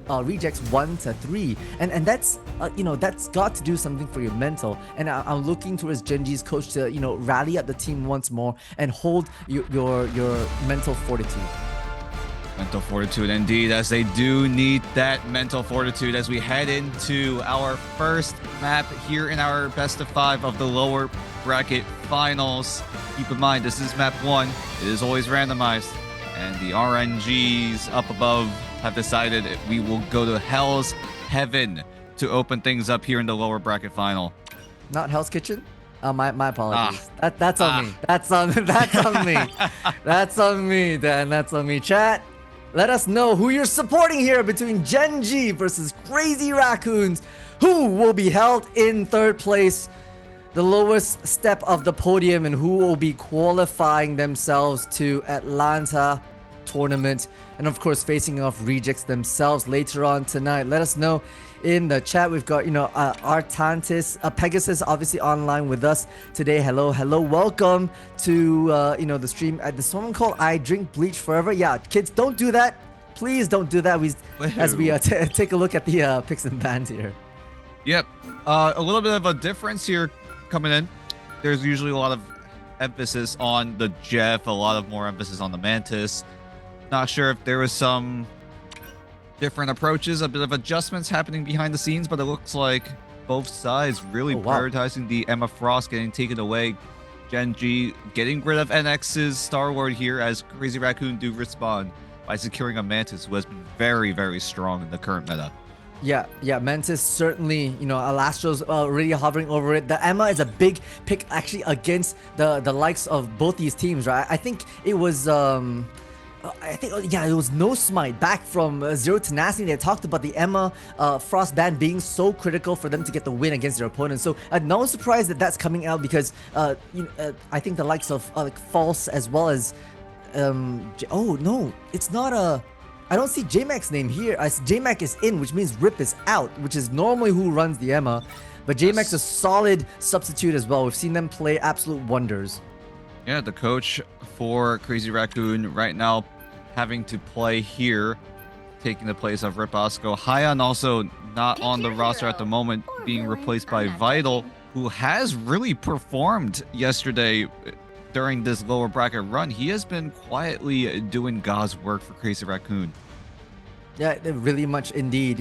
rejects 1-3, and that's that's got to do something for your mental. And I'm looking towards Gen.G's coach to rally up the team once more and hold your mental fortitude. Mental fortitude indeed, as they do need that mental fortitude as we head into our first map here in our best of 5 of the lower bracket finals. Keep in mind, this is map 1. It is always randomized, and the RNGs up above have decided we will go to Hell's Heaven to open things up here in the lower bracket final. Not Hell's Kitchen? My apologies. That's on me. That's on me. That's on me, Dan. That's on me. Chat, let us know who you're supporting here between Gen.G versus Crazy Raccoons. Who will be held in third place, the lowest step of the podium, and who will be qualifying themselves to Atlanta tournament, and of course facing off rejects themselves later on tonight. Let us know in the chat. We've got Artantis, Pegasus obviously online with us today. Hello, welcome to the stream. There's someone called I Drink Bleach Forever. Yeah, kids, don't do that, please don't do that. As we take a look at the picks and bans here. Yep, a little bit of a difference here coming in. There's usually a lot of emphasis on the Jeff, a lot of more emphasis on the Mantis. Not sure if there was some different approaches, a bit of adjustments happening behind the scenes, but it looks like both sides really prioritizing the Emma Frost getting taken away. Gen.G getting rid of NX's Star Lord here, as Crazy Raccoon do respond by securing a Mantis who has been very, very strong in the current meta. Yeah, Mantis certainly, Alastro's already hovering over it. The Emma is a big pick actually against the likes of both these teams, right? I think it was it was No Smite back from Zero Tenacity. They talked about the Emma Frost ban being so critical for them to get the win against their opponents. So no surprise that that's coming out, because I think the likes of False as well as oh no, it's not a. I don't see J-Mac's name here. J-Mac is in, which means Rip is out, which is normally who runs the Emma. But J-Mac's a solid substitute as well. We've seen them play absolute wonders. Yeah, the coach for Crazy Raccoon right now having to play here, taking the place of Rip Osco. Hyan also not on the roster at the moment, being replaced by Vital, who has really performed yesterday during this lower bracket run. He has been quietly doing God's work for Crazy Raccoon. Yeah, really much indeed,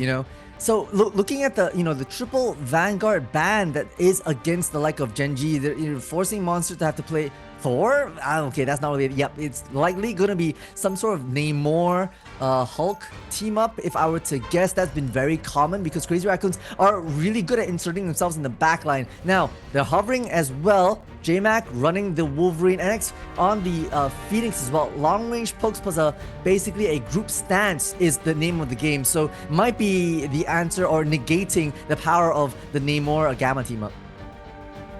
So looking at the the triple Vanguard ban that is against the like of Gen.G, they're forcing Monster to have to play Thor. Okay, that's not really. Yep, it's likely gonna be some sort of Namor Hulk team up. If I were to guess, that's been very common because Crazy Raccoons are really good at inserting themselves in the back line. Now they're hovering as well. J-Mac running the Wolverine, NX on the Phoenix as well. Long range pokes plus basically a group stance is the name of the game. So might be the answer or negating the power of the Namor Gamma team up.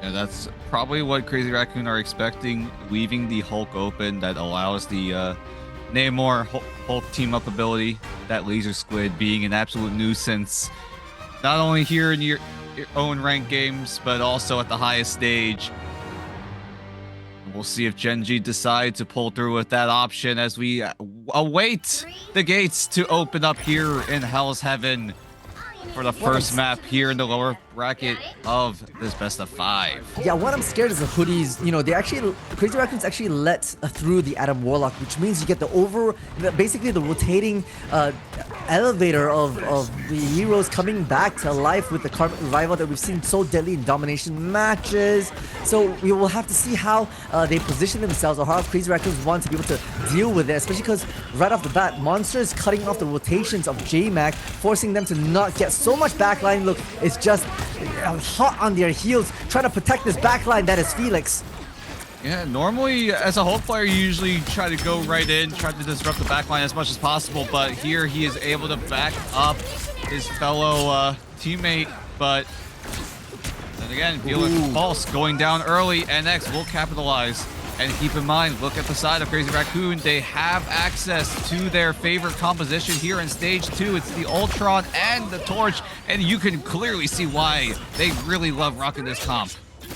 Yeah, that's probably what Crazy Raccoon are expecting, leaving the Hulk open. That allows the Namor Hulk team up ability, that Laser Squid being an absolute nuisance, not only here in your own ranked games, but also at the highest stage. We'll see if Gen.G decide to pull through with that option as we await the gates to open up here in Hell's Heaven for the first map here in the lower bracket of this best of 5. Yeah, what I'm scared is the hoodies. Crazy Raccoons actually let through the Adam Warlock, which means you get basically the rotating elevator of the heroes coming back to life with the Karmic Revival that we've seen so deadly in domination matches. So we will have to see how they position themselves, or how Crazy Raccoons want to be able to deal with it, especially because right off the bat, Monster is cutting off the rotations of J-Mac, forcing them to not get so much backline. Look, it's just hot on their heels, trying to protect this backline that is Felix. Yeah, normally as a Hulk player, you usually try to go right in, try to disrupt the backline as much as possible, but here he is able to back up his fellow teammate, but then again, Felix Pulse going down early. NX will capitalize. And keep in mind, look at the side of Crazy Raccoon. They have access to their favorite composition here in stage 2. It's the Ultron and the Torch, and you can clearly see why they really love rocking this comp.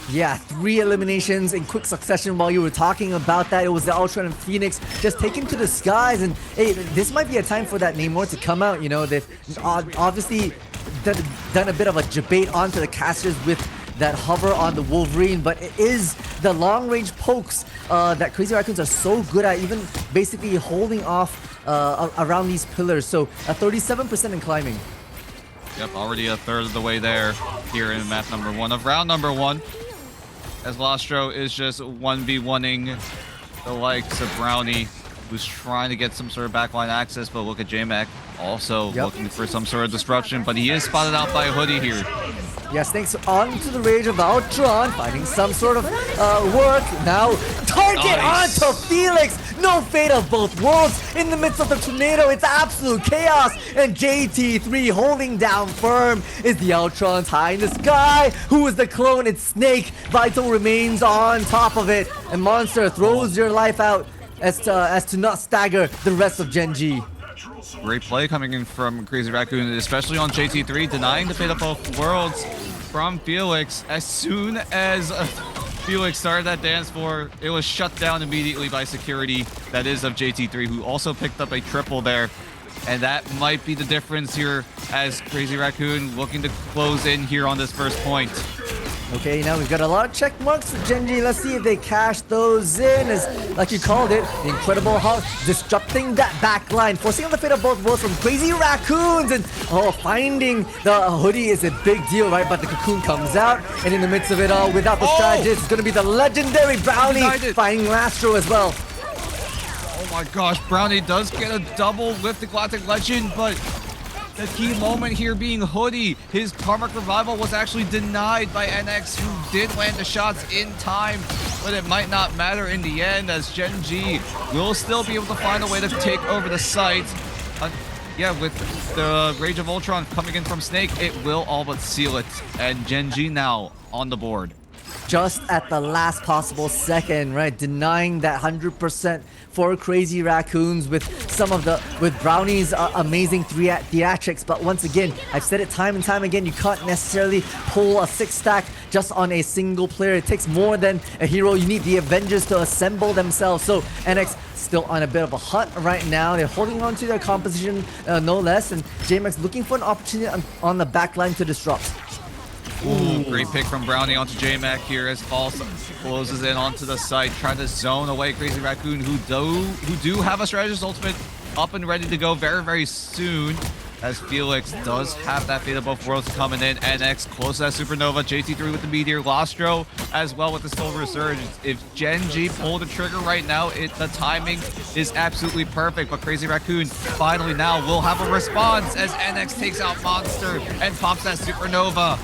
Yeah, 3 eliminations in quick succession while you were talking about that. It was the Ultron and Phoenix just taken to the skies. And hey, this might be a time for that Namor to come out. You know, they've obviously done a bit of a debate onto the casters with that hover on the Wolverine, but it is the long-range pokes that Crazy Raccoons are so good at, even basically holding off around these pillars. So a 37% in climbing. Yep, already a third of the way there here in map number 1 of round number 1. As Lostro is just 1v1ing the likes of Brownie, who's trying to get some sort of backline access, but look at J-Mac also looking for some sort of disruption, but he is spotted out by Hoodie here. Yes, thanks on to the rage of Ultron, finding some sort of work. Now, target onto Felix! No fate of both worlds in the midst of the tornado. It's absolute chaos. And JT3 holding down firm is the Ultron's high in the sky. Who is the clone? It's Snake. Vital remains on top of it. And Monster throws your life out as to not stagger the rest of Gen.G. Great play coming in from Crazy Raccoon, especially on JT3, denying the fate of both worlds from Felix. As soon as Felix started that dance floor, it was shut down immediately by security, that is of JT3, who also picked up a triple there. And that might be the difference here as Crazy Raccoon looking to close in here on this first point. Okay, now we've got a lot of check marks for Gen.G. Let's see if they cash those in. As, like you called it, the Incredible Hulk disrupting that backline, forcing on the fate of both worlds from Crazy Raccoons. And finding the Hoodie is a big deal, right? But the Cocoon comes out, and in the midst of it all, without the strategist, it's going to be the legendary Brownie finding Lastro as well. Oh my gosh, Brownie does get a double with the Galactic Legend, but the key moment here being Hoodie. His Karmic Revival was actually denied by NX, who did land the shots in time, but it might not matter in the end, as Gen.G will still be able to find a way to take over the site. Yeah, with the Rage of Ultron coming in from Snake, it will all but seal it. And Gen.G now on the board. Just at the last possible second, right? Denying that 100% for Crazy Raccoons with Brownie's amazing theatrics. But once again, I've said it time and time again, you can't necessarily pull a 6-stack just on a single player. It takes more than a hero. You need the Avengers to assemble themselves. So NX still on a bit of a hunt right now. They're holding on to their composition no less. And JMax looking for an opportunity on the backline to disrupt. Ooh, great pick from Brownie onto J-Mac here as Paul closes in onto the site, trying to zone away Crazy Raccoon, who do have a strategist ultimate up and ready to go very, very soon, as Felix does have that fate of both worlds coming in. NX close to that supernova, JT3 with the meteor, Lostro as well with the silver resurgence. If Gen.G pull the trigger right now, the timing is absolutely perfect, but Crazy Raccoon finally now will have a response as NX takes out Monster and pops that supernova.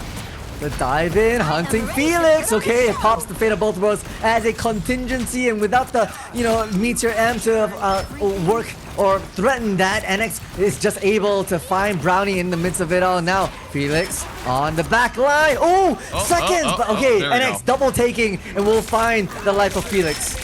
The dive in, hunting Felix. Okay, it pops the fate of both worlds as a contingency, and without the, Meteor M to work or threaten that, NX is just able to find Brownie in the midst of it all. Now, Felix on the back line. Seconds! But okay, NX double taking, and we'll find the life of Felix.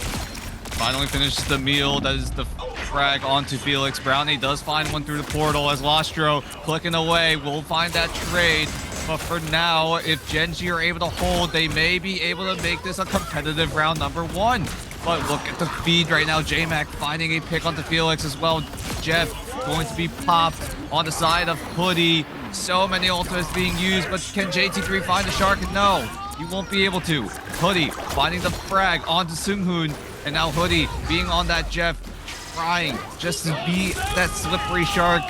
Finally finishes the meal. That is the frag onto Felix. Brownie does find one through the portal as Lostro clicking away. We'll find that trade. But for now, if Gen.G are able to hold, they may be able to make this a competitive round number 1. But look at the feed right now. J-Mac finding a pick onto Felix as well. Jeff going to be popped on the side of Hoodie. So many ultimates being used, but can JT3 find the shark? No, you won't be able to. Hoodie finding the frag onto Sunghoon, and now Hoodie being on that Jeff, trying just to be that slippery shark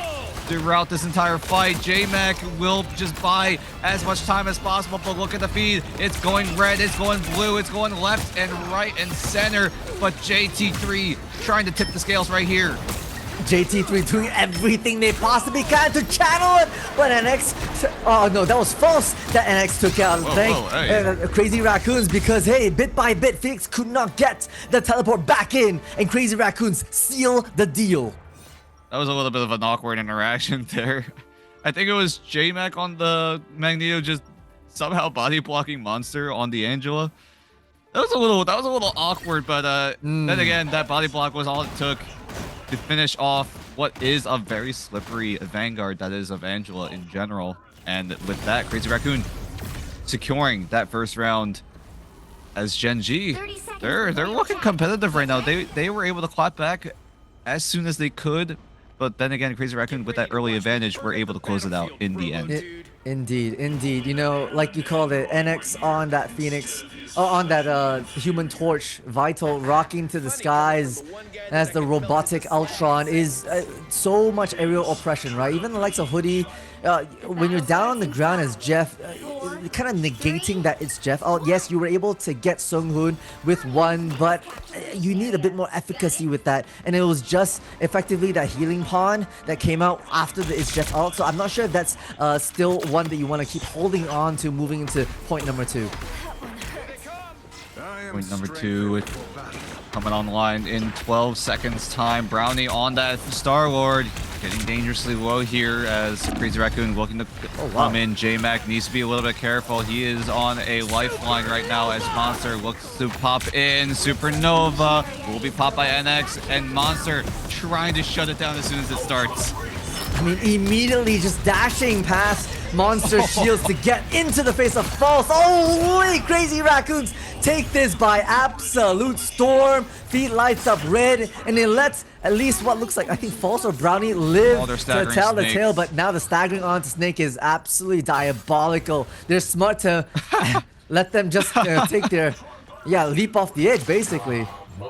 throughout this entire fight. J-Mac will just buy as much time as possible, but look at the feed. It's going red, it's going blue, it's going left and right and center, but JT3 trying to tip the scales right here. JT3 doing everything they possibly can to channel it, but NX, oh no, that was false that NX took out. Crazy Raccoons, because hey, bit by bit, Felix could not get the teleport back in, and Crazy Raccoons seal the deal. That was a little bit of an awkward interaction there. I think it was J-Mac on the Magneto just somehow body blocking Monster on the Angela. That was a little awkward, but then again, that body block was all it took to finish off what is a very slippery Vanguard that is of Angela in general. And with that, Crazy Raccoon securing that first round as Gen.G, they're looking competitive right now. They were able to clap back as soon as they could, but then again, Crazy Raccoon with that early advantage were able to close it out in the end. Indeed. You know, like you called it, NX on that Phoenix, on that Human Torch, Vital rocking to the skies as the robotic Ultron is so much aerial oppression, right? Even the likes of Hoodie, when you're down on the ground as Jeff, kind of negating that it's Jeff out. Yes, you were able to get Sung-hoon with one, but you need a bit more efficacy with that. And it was just effectively that healing pawn that came out after the it's Jeff out. So I'm not sure if that's still one that you want to keep holding on to moving into point number 2. Point number 2 coming online in 12 seconds time. Brownie on that Star-Lord, getting dangerously low here as Crazy Raccoon looking to come in. J-Mac needs to be a little bit careful. He is on a lifeline right now as Monster looks to pop in. Supernova will be popped by NX, and Monster trying to shut it down as soon as it starts. I mean, immediately just dashing past Monster shields to get into the face of False. Oh, wait, Crazy Raccoons take this by absolute storm. Feet lights up red, and it lets at least what looks like, I think, False or Brownie live to tell the tale. But now the staggering onto Snake is absolutely diabolical. They're smart to let them just take their, leap off the edge, basically.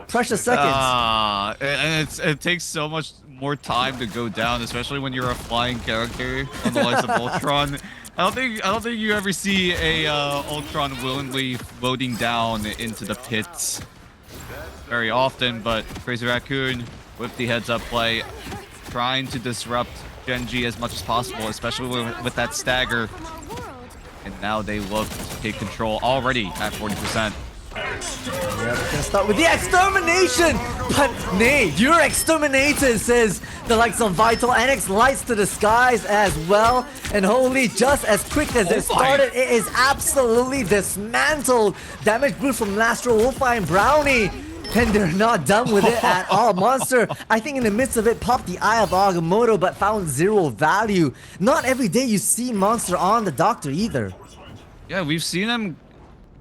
Precious seconds. And it takes so much more time to go down, especially when you're a flying character on the likes of Ultron. I don't think you ever see a Ultron willingly floating down into the pits very often, but Crazy Raccoon with the heads-up play, trying to disrupt Gen.G as much as possible, especially with that stagger. And now they look to take control already at 40%. Yeah, we're gonna start with the extermination! But nay, you're exterminated, says the likes of Vital. NX lights to the skies as well. And holy, just as quick as it started, it is absolutely dismantled. Damage brute from Lastro, Wolfeye, and Brownie. And they're not done with it at all. Monster, I think in the midst of it, popped the Eye of Agamotto, but found zero value. Not every day you see Monster on the Doctor either. Yeah, we've seen him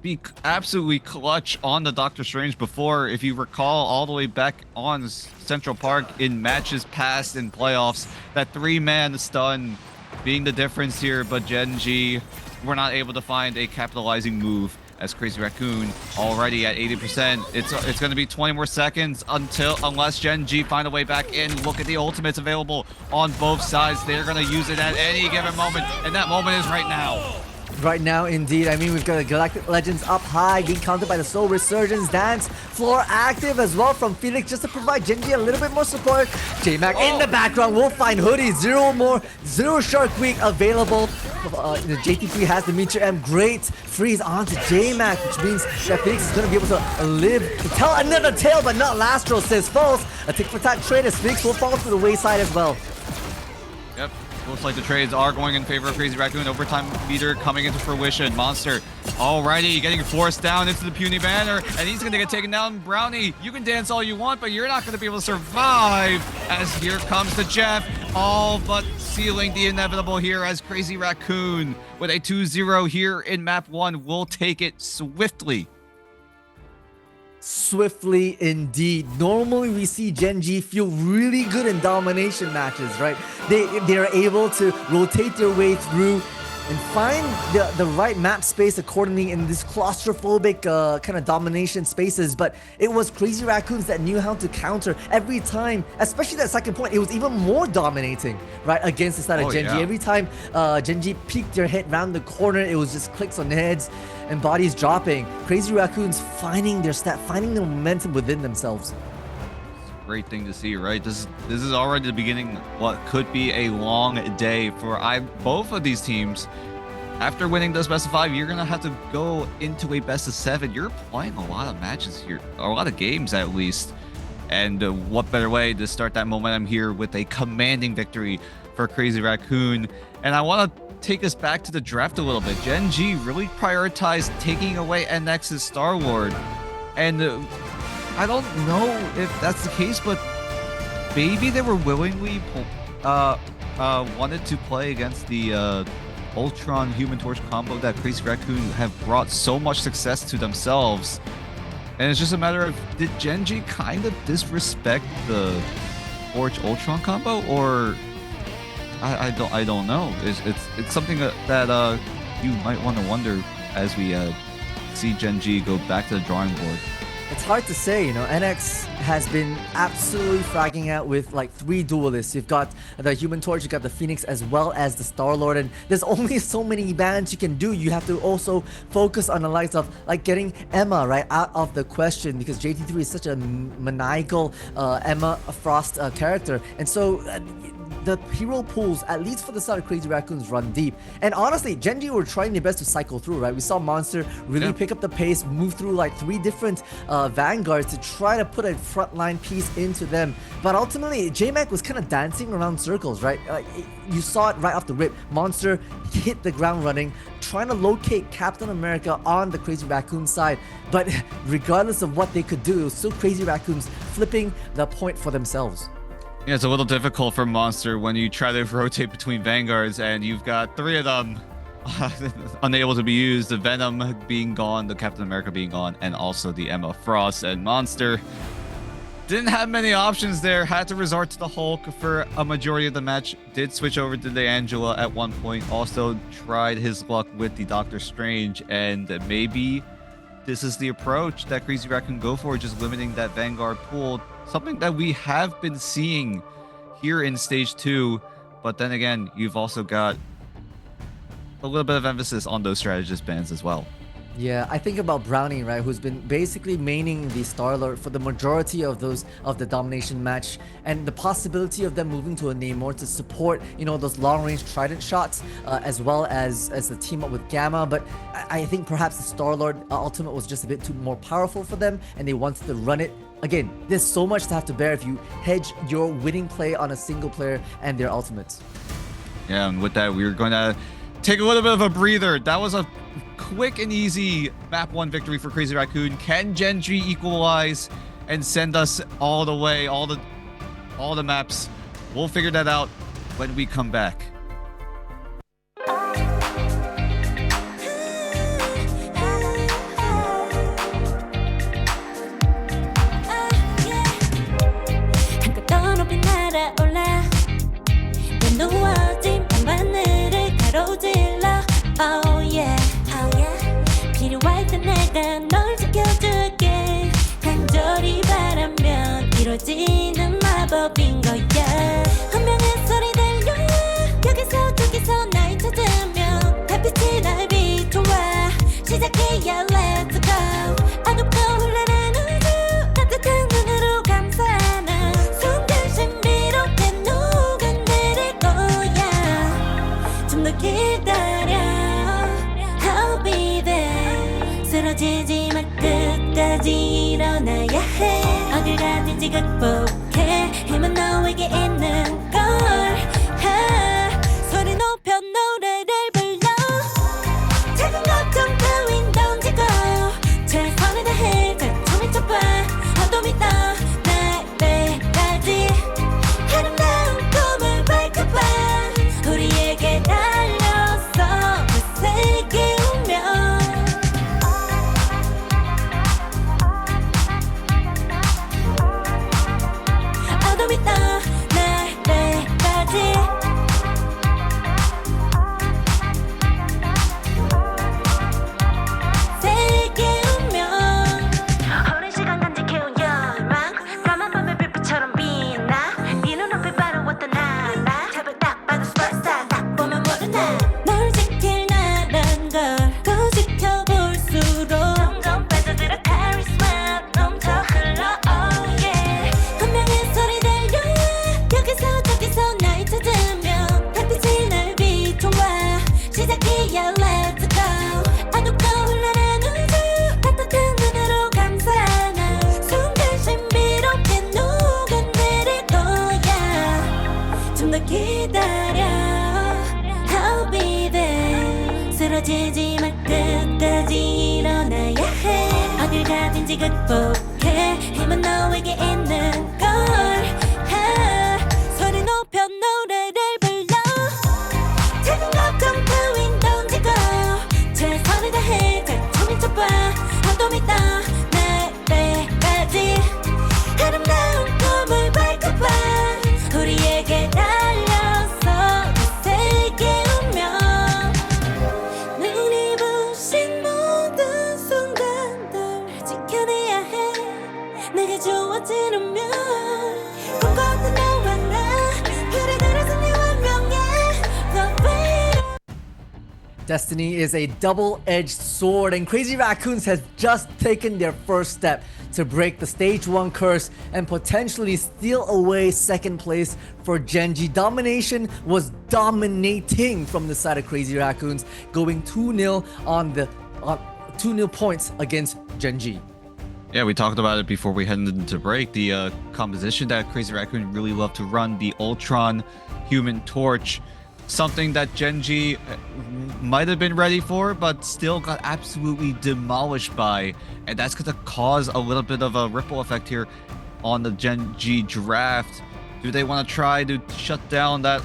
be absolutely clutch on the Doctor Strange before. If you recall, all the way back on Central Park in matches past in playoffs, that 3-man stun being the difference here. But Gen.G were not able to find a capitalizing move as Crazy Raccoon already at 80%. It's going to be 20 more seconds unless Gen.G find a way back in. Look at the ultimates available on both sides. They're going to use it at any given moment, and that moment is right now. Right now, indeed. I mean, we've got the Galactic Legends up high, being countered by the Soul Resurgence. Dance floor active as well from Felix just to provide Gen.G a little bit more support. J-Mac in the background will find Hoodie. Zero Shark Week available. The JT3 has the Meteor M. Great freeze onto J-Mac, which means that Felix is going to be able to live to tell another tale, but not Lastro, says False. A tick-for-tack trade as Felix will fall to the wayside as well. Yep. Looks like the trades are going in favor of Crazy Raccoon. Overtime meter coming into fruition. Monster alrighty getting forced down into the puny banner, and he's going to get taken down. Brownie, you can dance all you want, but you're not going to be able to survive as here comes the Jeff, all but sealing the inevitable here as Crazy Raccoon with a 2-0 here in map 1 will take it swiftly. Swiftly indeed. Normally we see Gen.G feel really good in domination matches, right? They're able to rotate their way through and find the right map space accordingly in this claustrophobic kind of domination spaces. But it was Crazy Raccoons that knew how to counter every time, especially that second point. It was even more dominating, right, against the side of Gen.G. Yeah. Every time Gen.G peeked their head round the corner, it was just clicks on heads and bodies dropping. Crazy Raccoons finding their finding the momentum within themselves. Great thing to see, right? This is already the beginning what could be a long day for both of these teams. After winning this best of 5, you're gonna have to go into a best of 7. You're playing a lot of matches here, or a lot of games at least. And what better way to start that momentum here with a commanding victory for Crazy Raccoon. And I want to take us back to the draft a little bit. Gen.G really prioritized taking away NX's Star-Lord, and I don't know if that's the case, but maybe they were willingly wanted to play against the Ultron Human Torch combo that Crazy Raccoon have brought so much success to themselves. And it's just a matter of, did Gen.G kind of disrespect the Torch Ultron combo, or I don't know. It's something that you might want to wonder as we see Gen.G go back to the drawing board. It's hard to say, you know. NX has been absolutely fragging out with like 3 duelists. You've got the Human Torch, you've got the Phoenix, as well as the Star-Lord, and there's only so many bans you can do. You have to also focus on the likes of like getting Emma right out of the question, because JT3 is such a maniacal Emma Frost character, and so the hero pools, at least for the start of Crazy Raccoons, run deep. And honestly, Gen.G were trying their best to cycle through, right? We saw Monster really pick up the pace, move through like 3 different vanguards to try to put a frontline piece into them. But ultimately, JMac was kind of dancing around circles, right? You saw it right off the rip. Monster hit the ground running, trying to locate Captain America on the Crazy Raccoon side. But regardless of what they could do, it was still Crazy Raccoons flipping the point for themselves. Yeah, it's a little difficult for Monster when you try to rotate between vanguards and you've got 3 of them unable to be used. The Venom being gone, the Captain America being gone, and also the Emma Frost. And Monster didn't have many options there. Had to resort to the Hulk for a majority of the match. Did switch over to the Angela at one point. Also tried his luck with the Doctor Strange. And maybe this is the approach that Crazy Raccoon go for, just limiting that Vanguard pool. Something that we have been seeing here in Stage 2. But then again, you've also got a little bit of emphasis on those strategist bans as well. Yeah, I think about Brownie, right, who's been basically maining the Star-Lord for the majority of the domination match, and the possibility of them moving to a Namor to support, you know, those long-range Trident shots, as well as the team up with Gamma. But I think perhaps the Star-Lord ultimate was just a bit too more powerful for them, and they wanted to run it. Again, there's so much to have to bear if you hedge your winning play on a single player and their ultimates. Yeah, and with that, we're going to take a little bit of a breather. That was a quick and easy map 1 victory for Crazy Raccoon. Can Gen.G equalize and send us all the way, all the maps? We'll figure that out when we come back. Oh yeah, oh yeah. 필요할 때 내가 널 지켜줄게. 간절히 바라면 이루어지는 마법인 거야. 운명의 소리 들려. 여기서 저기서 날 찾으면 달빛이 날 비춰와. 시작이야, let's go. 어둡고 흘러는 우주 따뜻한 눈으로 감싸는 순간 신비롭게 녹아내릴 거야. 좀 더 기다려. 쓰러지지 마, 끝까지 일어나야 해. 어딜 가든지 극복해. 힘은 너에게 있는 걸. 소리 높여 노래를 불러. 작은 걱정 따윈 던지고 최선을 다해. 자청을 쳐봐. 어둠이 떠 날 때까지 아름다운 꿈을 밝혀봐. 우리에게 달려서 그 세계 운명. 쓰러지지 마, 끝까지 일어나야 해. 어딜 가든지 극복해. 힘은 너에게 있는 걸. 소리 높여 노래를 불러. 작은 걱정 따윈 Destiny is a double-edged sword, and Crazy Raccoons has just taken their first step to break the Stage 1 curse and potentially steal away second place for Gen.G. Domination was dominating from the side of Crazy Raccoons, going 2-0 on 2-0 points against Gen.G. Yeah, we talked about it before we headed into break. The composition that Crazy Raccoon really loved to run, the Ultron Human Torch, something that Gen.G might have been ready for, but still got absolutely demolished by. And that's going to cause a little bit of a ripple effect here on the Gen.G draft. Do they want to try to shut down that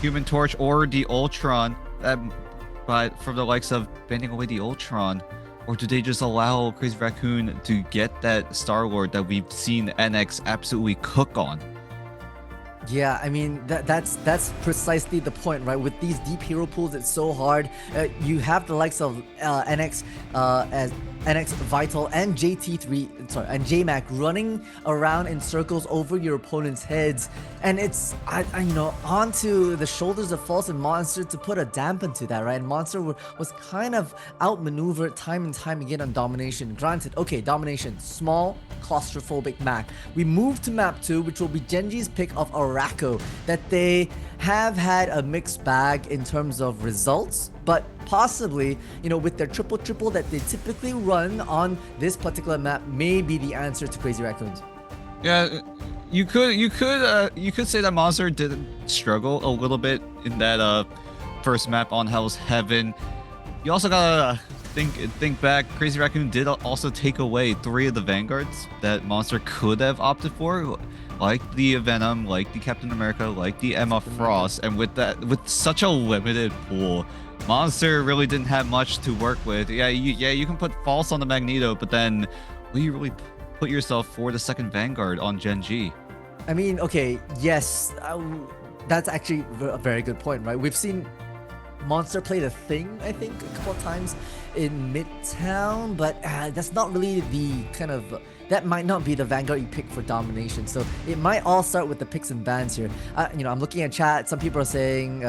Human Torch or the Ultron from the likes of banning away the Ultron? Or do they just allow Crazy Raccoon to get that Star-Lord that we've seen NX absolutely cook on? Yeah, I mean, that's precisely the point, right? With these deep hero pools, it's so hard. You have the likes of NX as NX Vital and and JMac running around in circles over your opponent's heads, and it's onto the shoulders of False and Monster to put a dampen to that, right? And Monster was kind of outmaneuvered time and time again on Domination. Granted, okay, Domination, small, claustrophobic map. We move to map 2, which will be Gen.G's pick of Raccoon, that they have had a mixed bag in terms of results, but possibly, with their triple that they typically run on this particular map may be the answer to Crazy Raccoons. Yeah, you could say that Monster did struggle a little bit in that first map on Hell's Heaven. You also gotta think back. Crazy Raccoon did also take away 3 of the Vanguards that Monster could have opted for, like the Venom, like the Captain America, like the Emma Frost, and with such a limited pool, Monster really didn't have much to work with. Yeah, you can put False on the Magneto, but then will you really put yourself for the second Vanguard on Gen.G? I mean, okay, yes, that's actually a very good point, right? We've seen Monster play the Thing, I think, a couple of times in Midtown, but that's not really the kind of... that might not be the Vanguard you pick for Domination. So it might all start with the picks and bans here. I'm looking at chat. Some people are saying,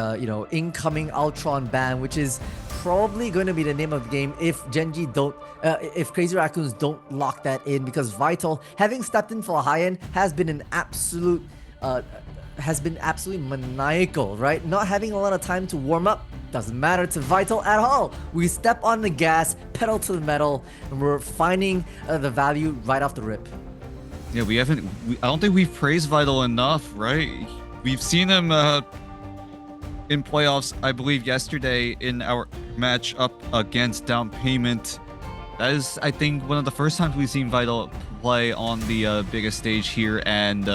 incoming Ultron ban, which is probably going to be the name of the game if Gen.G don't, if Crazy Raccoons don't lock that in, because Vital, having stepped in for a high end, has been absolutely maniacal, right? Not having a lot of time to warm up doesn't matter to Vital at all. We step on the gas, pedal to the metal, and we're finding the value right off the rip. Yeah, I don't think we've praised Vital enough, right? We've seen him in playoffs, I believe yesterday in our match up against Down Payment. That is, I think, one of the first times we've seen Vital play on the biggest stage here, and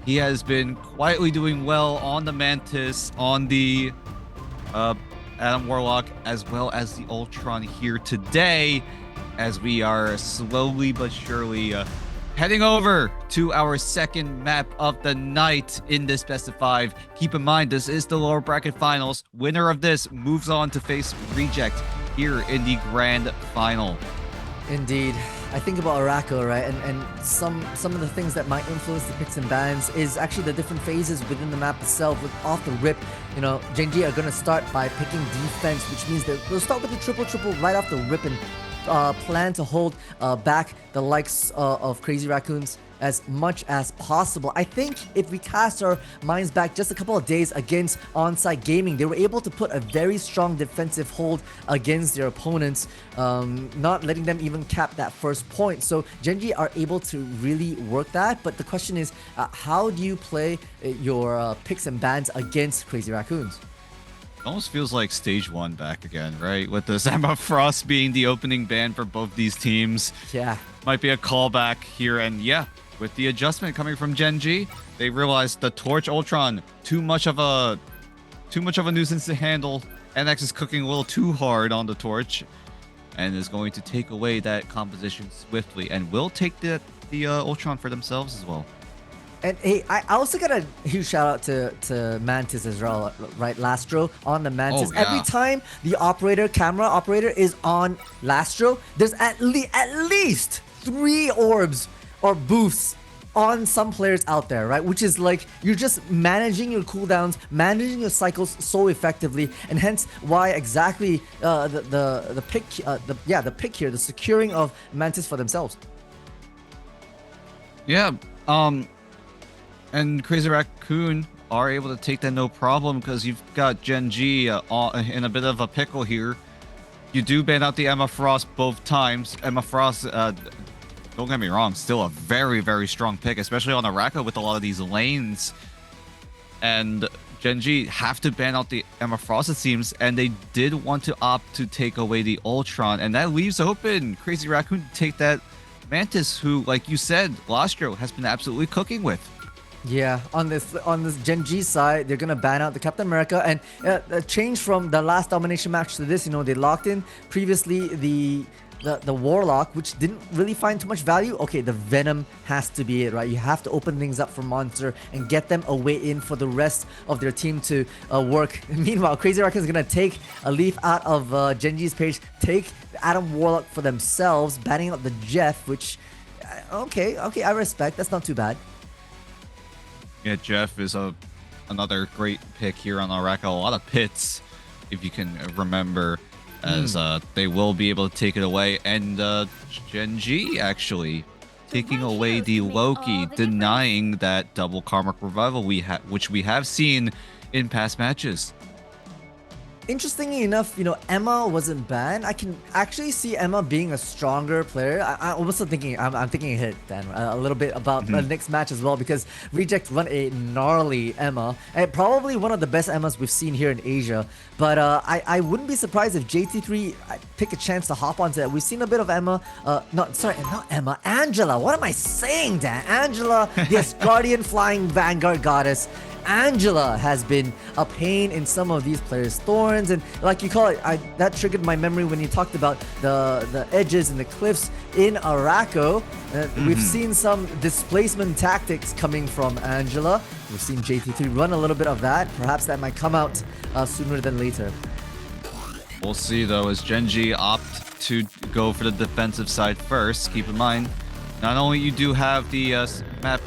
he has been quietly doing well on the Mantis, on the Adam Warlock, as well as the Ultron here today, as we are slowly but surely heading over to our second map of the night in this best of 5. Keep in mind, this is the lower bracket finals. Winner of this moves on to face Reject here in the grand final. Indeed. I think about Raccoon, right? And some of the things that might influence the picks and bans is actually the different phases within the map itself. With off the rip, Gen.G are going to start by picking defense, which means that they'll start with the triple right off the rip and plan to hold back the likes of Crazy Raccoons as much as possible. I think if we cast our minds back just a couple of days against On-Site Gaming, they were able to put a very strong defensive hold against their opponents, not letting them even cap that first point. So Gen.G are able to really work that, but the question is, how do you play your picks and bans against Crazy Raccoons? It almost feels like stage 1 back again, right? With the Emma Frost being the opening ban for both these teams. Yeah. Might be a callback here, and yeah, with the adjustment coming from Gen.G, they realized the Torch Ultron, too much of a nuisance to handle. NX is cooking a little too hard on the Torch, and is going to take away that composition swiftly, and will take the Ultron for themselves as well. And hey, I also got a huge shout out to Mantis as well, right? Lastro on the Mantis. Oh, yeah. Every time the camera operator is on Lastro, there's at least 3 orbs or boosts on some players out there, right? Which is like you're just managing your cooldowns, managing your cycles so effectively, and hence why exactly the pick, the pick here, the securing of Mantis for themselves. Yeah, and Crazy Raccoon are able to take that no problem because you've got Gen.G in a bit of a pickle here. You do ban out the Emma Frost both times. Emma Frost, don't get me wrong, still a very, very strong pick, especially on Araka with a lot of these lanes. And Gen.G have to ban out the Emma Frost, it seems, and they did want to opt to take away the Ultron, and that leaves open Crazy Raccoon to take that Mantis, who, like you said, Lastro has been absolutely cooking with. Yeah, on this Gen.G side, they're gonna ban out the Captain America, and a change from the last domination match to this. You know, they locked in previously the Warlock, which didn't really find too much value. Okay, the Venom has to be it, right? You have to open things up for Monster and get them a way in for the rest of their team to work. Meanwhile, Crazy Raccoon is gonna take a leaf out of Gen.G's page, take Adam Warlock for themselves, banning out the Jeff, which okay, I respect. That's not too bad. Yeah, Jeff is another great pick here on Araka. A lot of pits, if you can remember, as they will be able to take it away. And Gen.G actually taking away the Loki, denying that double Karmic Revival which we have seen in past matches. Interestingly enough, you know, Emma wasn't banned. I can actually see Emma being a stronger player. I'm also thinking, I'm thinking ahead, Dan, a little bit about the next match as well, because Reject run a gnarly Emma, and probably one of the best Emmas we've seen here in Asia. But I wouldn't be surprised if JT3 pick a chance to hop onto that. We've seen a bit of Emma, not Emma, Angela. What am I saying, Dan? Angela, the Asgardian flying Vanguard goddess. Angela has been a pain in some of these players' thorns, and like you call it, that triggered my memory when you talked about the edges and the cliffs in Arako. We've seen some displacement tactics coming from Angela. We've seen JT3 run a little bit of that. Perhaps that might come out sooner than later. We'll see though, as Gen.G opt to go for the defensive side first. Keep in mind, not only you do have the map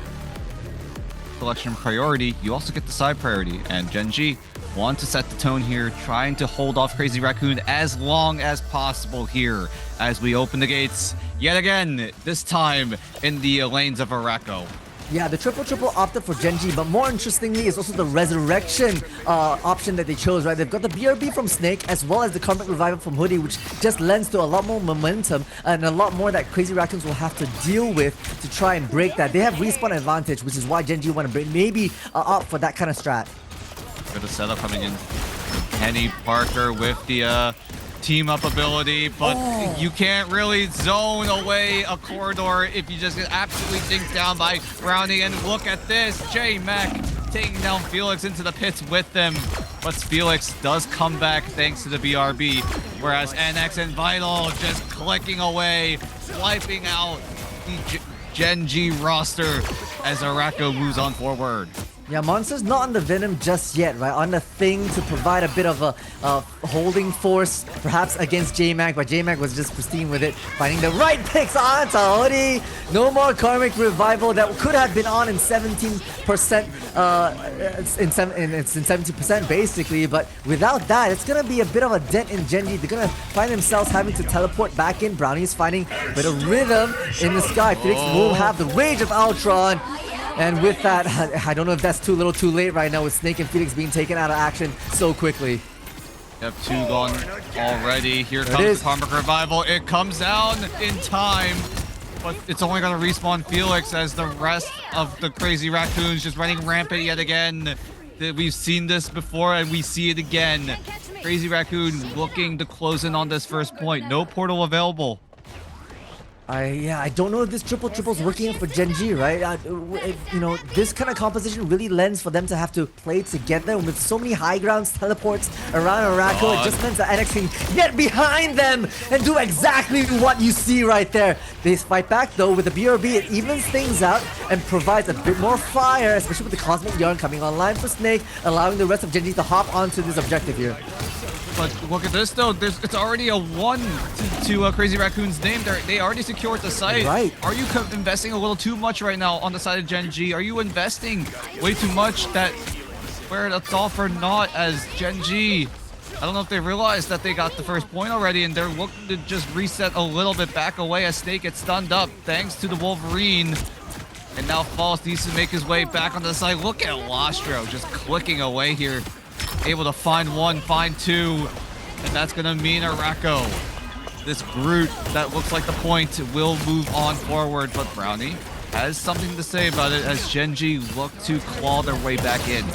selection priority, you also get the side priority, and Gen.G want to set the tone here, trying to hold off Crazy Raccoon as long as possible here as we open the gates yet again, this time in the lanes of Arako. Yeah, the triple opted for Gen.G, but more interestingly is also the resurrection option that they chose, right? They've got the BRB from Snake as well as the Karmic Revival from Hoodie, which just lends to a lot more momentum and a lot more that Crazy Raccoons will have to deal with to try and break that. They have respawn advantage, which is why Gen.G want to maybe opt for that kind of strat. Good setup coming in. Kenny Parker with the team up ability, but you can't really zone away a corridor if you just get absolutely dinked down by Brownie. And look at this, J-Mac taking down Felix into the pits with them, but Felix does come back thanks to the BRB, whereas NX and Vital just clicking away, wiping out the Gen.G roster as Arako moves on forward. Yeah, Monster's not on the Venom just yet, right? On the thing to provide a bit of a holding force, perhaps against J-Mac, but J-Mac was just pristine with it, finding the right picks onto Hoodie. No more Karmic Revival that could have been on in 17%, it's in 70% basically, but without that, it's gonna be a bit of a dent in Gen.G. They're gonna find themselves having to teleport back in. Brownie's finding a bit of rhythm in the sky. Felix will have the Rage of Ultron. And with that, I don't know if that's too little too late right now with Snake and Felix being taken out of action so quickly. Yep, 2 gone already. Here comes the Karmic Revival. It comes down in time, but it's only going to respawn Felix as the rest of the Crazy Raccoons just running rampant yet again. We've seen this before and we see it again. Crazy Raccoon looking to close in on this first point. No portal available. I don't know if this triple is working for Gen.G, right? You know, this kind of composition really lends for them to have to play together with so many high grounds, teleports around Arako. It just means that NX can get behind them and do exactly what you see right there. They fight back though with the BRB. It evens things out and provides a bit more fire, especially with the Cosmic Yarn coming online for Snake, allowing the rest of Gen.G to hop onto this objective here. But look at this though. It's already a 1 to Crazy Raccoon's name. They already secured the site. Right. Are you investing a little too much right now on the side of Gen.G? Are you investing way too much that where it's all for naught as Gen.G? I don't know if they realized that they got the first point already and they're looking to just reset a little bit back away as Snake gets stunned up thanks to the Wolverine. And now False needs to make his way back on the side. Look at Lostro just clicking away here. Able to find 1, find 2. And that's going to mean Racco. This Groot that looks like the point will move on forward. But Brownie has something to say about it as Gen.G look to claw their way back in.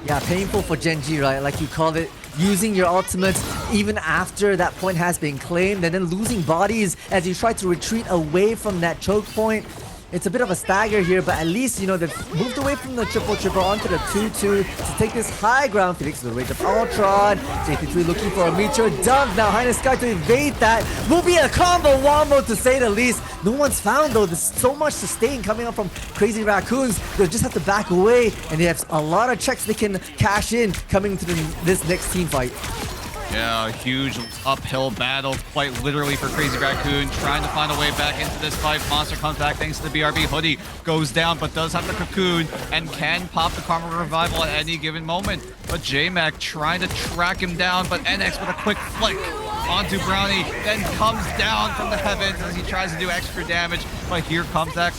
Yeah, painful for Gen.G, right? Like you called it, using your ultimates even after that point has been claimed and then losing bodies as you try to retreat away from that choke point. It's a bit of a stagger here, but at least, you know, they've moved away from the triple onto the 2-2 to take this high ground. Felix with the Rage of Ultron. JP3 looking for a Meteor Dunk. Now Highness Sky to evade that. Will be a combo wombo to say the least. No one's found though. There's so much sustain coming up from Crazy Raccoons. They'll just have to back away, and they have a lot of checks they can cash in coming to this next team fight. Yeah, a huge uphill battle, quite literally for Crazy Raccoon, trying to find a way back into this fight. Monster comes back thanks to the BRB. Hoodie goes down, but does have the cocoon and can pop the Karma Revival at any given moment. But J-Mac trying to track him down, but NX with a quick flick onto Brownie, then comes down from the heavens as he tries to do extra damage. But here comes that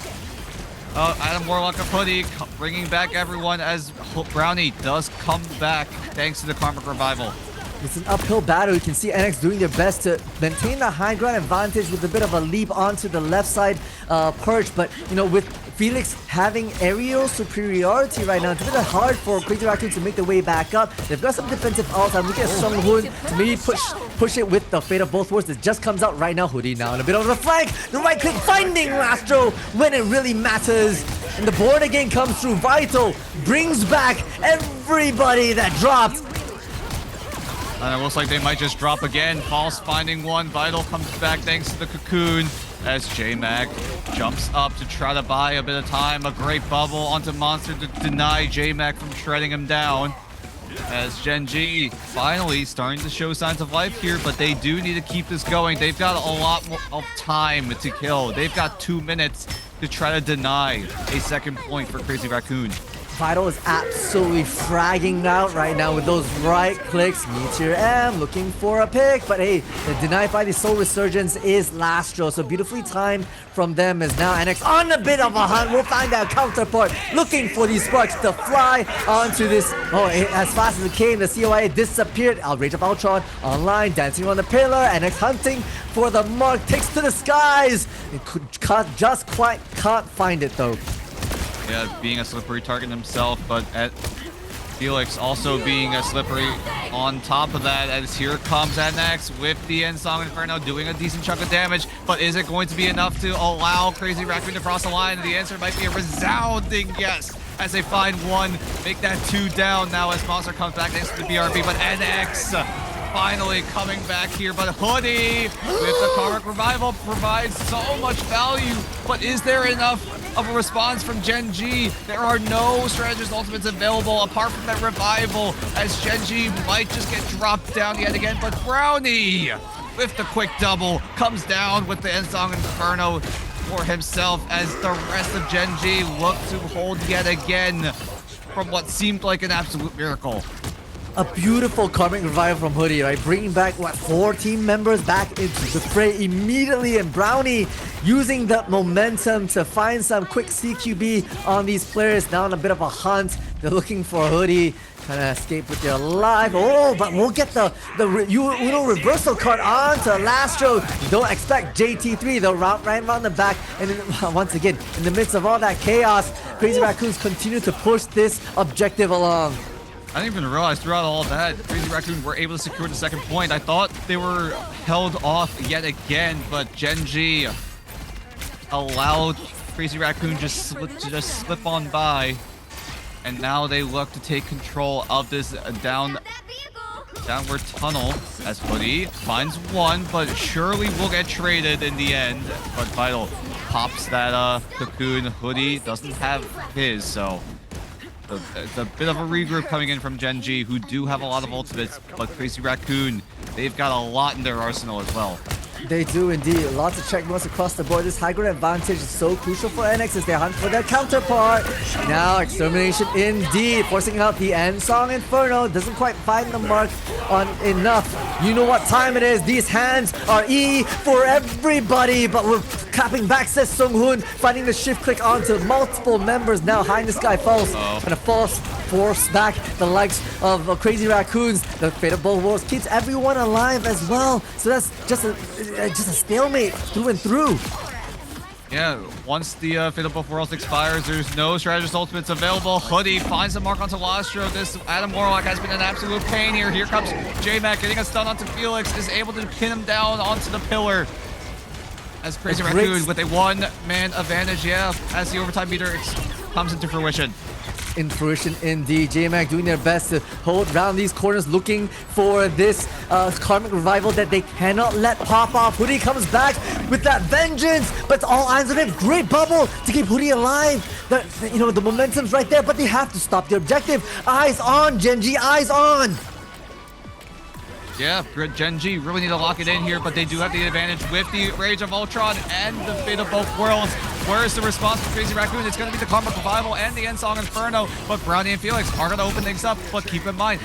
Adam Warlock of Hoodie, bringing back everyone as Brownie does come back thanks to the Karma Revival. It's an uphill battle. You can see NX doing their best to maintain the high ground advantage with a bit of a leap onto the left side perch. But, you know, with Felix having aerial superiority right now, it's a bit hard for Crazy Raccoon to make their way back up. They've got some defensive ults. I'm looking at Sung Hoon to maybe push it with the Fate of Both Worlds. It just comes out right now. Hoodie now in a bit of the flank. The right click finding Lastro when it really matters. And the board again comes through. Vital brings back everybody that dropped. And it looks like they might just drop again. False finding 1. Vital comes back thanks to the cocoon as J-Mac jumps up to try to buy a bit of time. A great bubble onto Monster to deny J-Mac from shredding him down. As Gen.G finally starting to show signs of life here, but they do need to keep this going. They've got a lot more of time to kill. They've got 2 minutes to try to deny a second point for Crazy Raccoon. Vital is absolutely fragging out right now with those right clicks. Meteor M looking for a pick, but hey, the denied by the Soul Resurgence is Lastro, so beautifully timed from them as now NX on a bit of a hunt. We'll find our counterpart looking for these sparks to fly onto this. Oh, as fast as it came, the COIA disappeared. Rage of Ultron online, dancing on the pillar. NX hunting for the mark, takes to the skies. It just quite can't find it though. Yeah, being a slippery target himself, but at Felix also being a slippery on top of that, as here comes NX with the End Song Inferno doing a decent chunk of damage, but is it going to be enough to allow Crazy Raccoon to cross the line? The answer might be a resounding yes, as they find 1, make that 2 down now as Monster comes back thanks to the BRB, but NX finally coming back here, but Hoodie with the Karmic Revival provides so much value, but is there enough of a response from Gen.G? There are no strategist ultimates available apart from that revival, as Gen.G might just get dropped down yet again, but Brownie with the quick double comes down with the End Song Inferno for himself as the rest of Gen.G look to hold yet again from what seemed like an absolute miracle. A beautiful Karmic Revival from Hoodie, right? Bringing back, 4 team members back into the fray immediately, and Brownie using the momentum to find some quick CQB on these players. Now on a bit of a hunt. They're looking for Hoodie, trying to escape with their life. Oh, but we'll get the Uno reversal card onto Lastro. Don't expect JT3. They'll route right around the back. And then, once again, in the midst of all that chaos, Crazy Raccoons continue to push this objective along. I didn't even realize throughout all that, Crazy Raccoon were able to secure the second point. I thought they were held off yet again, but Gen.G allowed Crazy Raccoon just slip on by. And now they look to take control of this downward tunnel as Hoodie finds 1, but surely will get traded in the end. But Vital pops that cocoon. Hoodie doesn't have his, so it's a bit of a regroup coming in from Gen.G, who do have a lot of ultimates, but Crazy Raccoon they've got a lot in their arsenal as well. They do indeed. Lots of checkpoints across the board. This high ground advantage is so crucial for NX as they hunt for their counterpart. Now extermination indeed, forcing out the end song Inferno. Doesn't quite find the mark on enough. You know what time it is. These hands are E for everybody, but we're clapping back, says Sung-hoon, finding the shift click onto multiple members. Now high in the sky falls. And a force back the likes of Crazy Raccoons. The Fate of Both Worlds keeps everyone alive as well. So that's just a stalemate through and through. Yeah, once the Fate of Both Worlds expires, there's no strategist ultimates available. Hoodie finds the mark onto Lostro. This Adam Warlock has been an absolute pain here. Here comes J-Mac getting a stun onto Felix, is able to pin him down onto the pillar. As Crazy Raccoon with a one-man advantage, yeah, as the overtime meter comes into fruition. In fruition indeed. J-Mac doing their best to hold down these corners, looking for this karmic revival that they cannot let pop off. Hoodie comes back with that vengeance, but it's all eyes on him. Great bubble to keep Hoodie alive. The momentum's right there, but they have to stop the objective. Eyes on, Gen.G, eyes on. Yeah, Gen.G really need to lock it in here, but they do have the advantage with the Rage of Ultron and the Fate of Both Worlds. Where is the response from Crazy Raccoon? It's going to be the Karma Revival and the End Song Inferno, but Brownie and Felix are going to open things up. But keep in mind,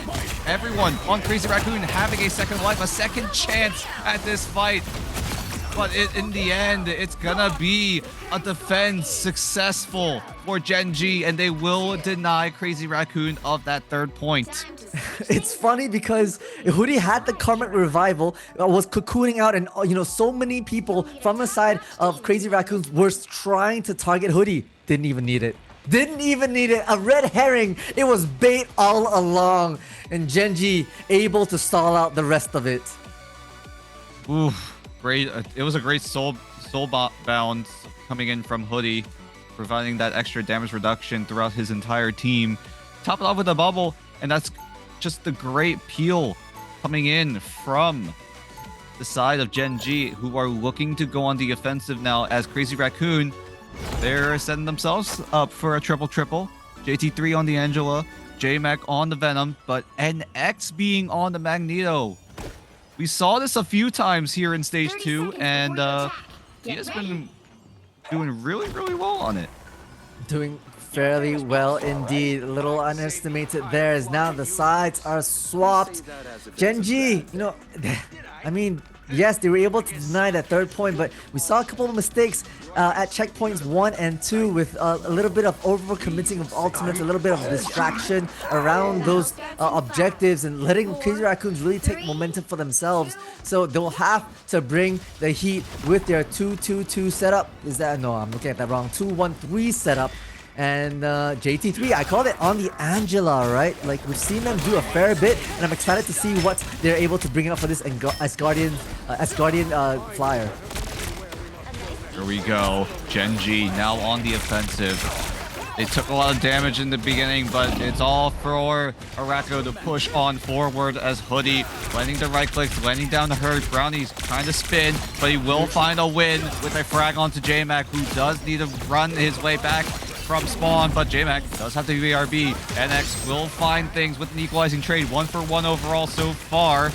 everyone on Crazy Raccoon having a second life, a second chance at this fight. But in the end, it's gonna be a defense successful for Gen.G, and they will deny Crazy Raccoon of that third point. It's funny because Hoodie had the Karmic Revival, was cocooning out, and so many people from the side of Crazy Raccoons were trying to target Hoodie. Didn't even need it. Didn't even need it. A red herring. It was bait all along, and Gen.G able to stall out the rest of it. Oof. Great. It was a great soul bound coming in from Hoodie, providing that extra damage reduction throughout his entire team. Top it off with a bubble, and that's just the great peel coming in from the side of Gen.G, who are looking to go on the offensive now as Crazy Raccoon. They're setting themselves up for a triple. JT3 on the Angela, J-Mac on the Venom, but NX being on the Magneto. We saw this a few times here in Stage 2, and he has been doing really, really well on it. Doing fairly well indeed. A little underestimated there, as now the sides are swapped. Gen.G, I mean, yes, they were able to deny that third point, but we saw a couple of mistakes at checkpoints 1 and 2 with a little bit of overcommitting of ultimates, a little bit of distraction around those objectives, and letting Crazy Raccoons really take momentum for themselves. So they'll have to bring the heat with their 2-2-2 setup. Is that? No, I'm looking at that wrong. 2-1-3 setup. And JT3, I called it on the Angela, right? Like, we've seen them do a fair bit, and I'm excited to see what they're able to bring up for this Asgardian flyer. Here we go. Gen.G now on the offensive. They took a lot of damage in the beginning, but it's all for Arako to push on forward as Hoodie landing the right clicks, landing down the herd. Brownie's trying to spin, but he will find a win with a frag onto J-Mac, who does need to run his way back from spawn, but J-Mac does have the BRB. NX will find things with an equalizing trade. 1-for-1 overall so far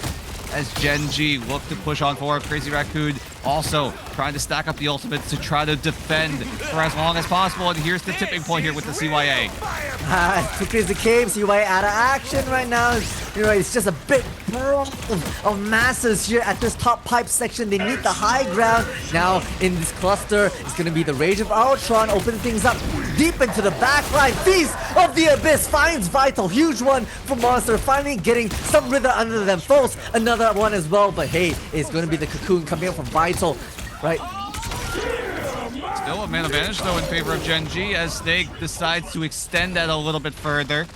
as Gen.G look to push on forward. Crazy Raccoon also trying to stack up the ultimates to try to defend for as long as possible. And here's the tipping point here with the CYA. Quickly as the cave, CYA out of action right now. It's just a bit of masses here at this top pipe section. They need the high ground. Now in this cluster, it's going to be the Rage of Ultron, opening things up deep into the backline. Feast of the Abyss finds Vital. Huge one for Monster, finally getting some rhythm under them. False, another one as well. But hey, it's going to be the Cocoon coming up from Vital, right? Still a man advantage though in favor of Gen.G as Snake decides to extend that a little bit further.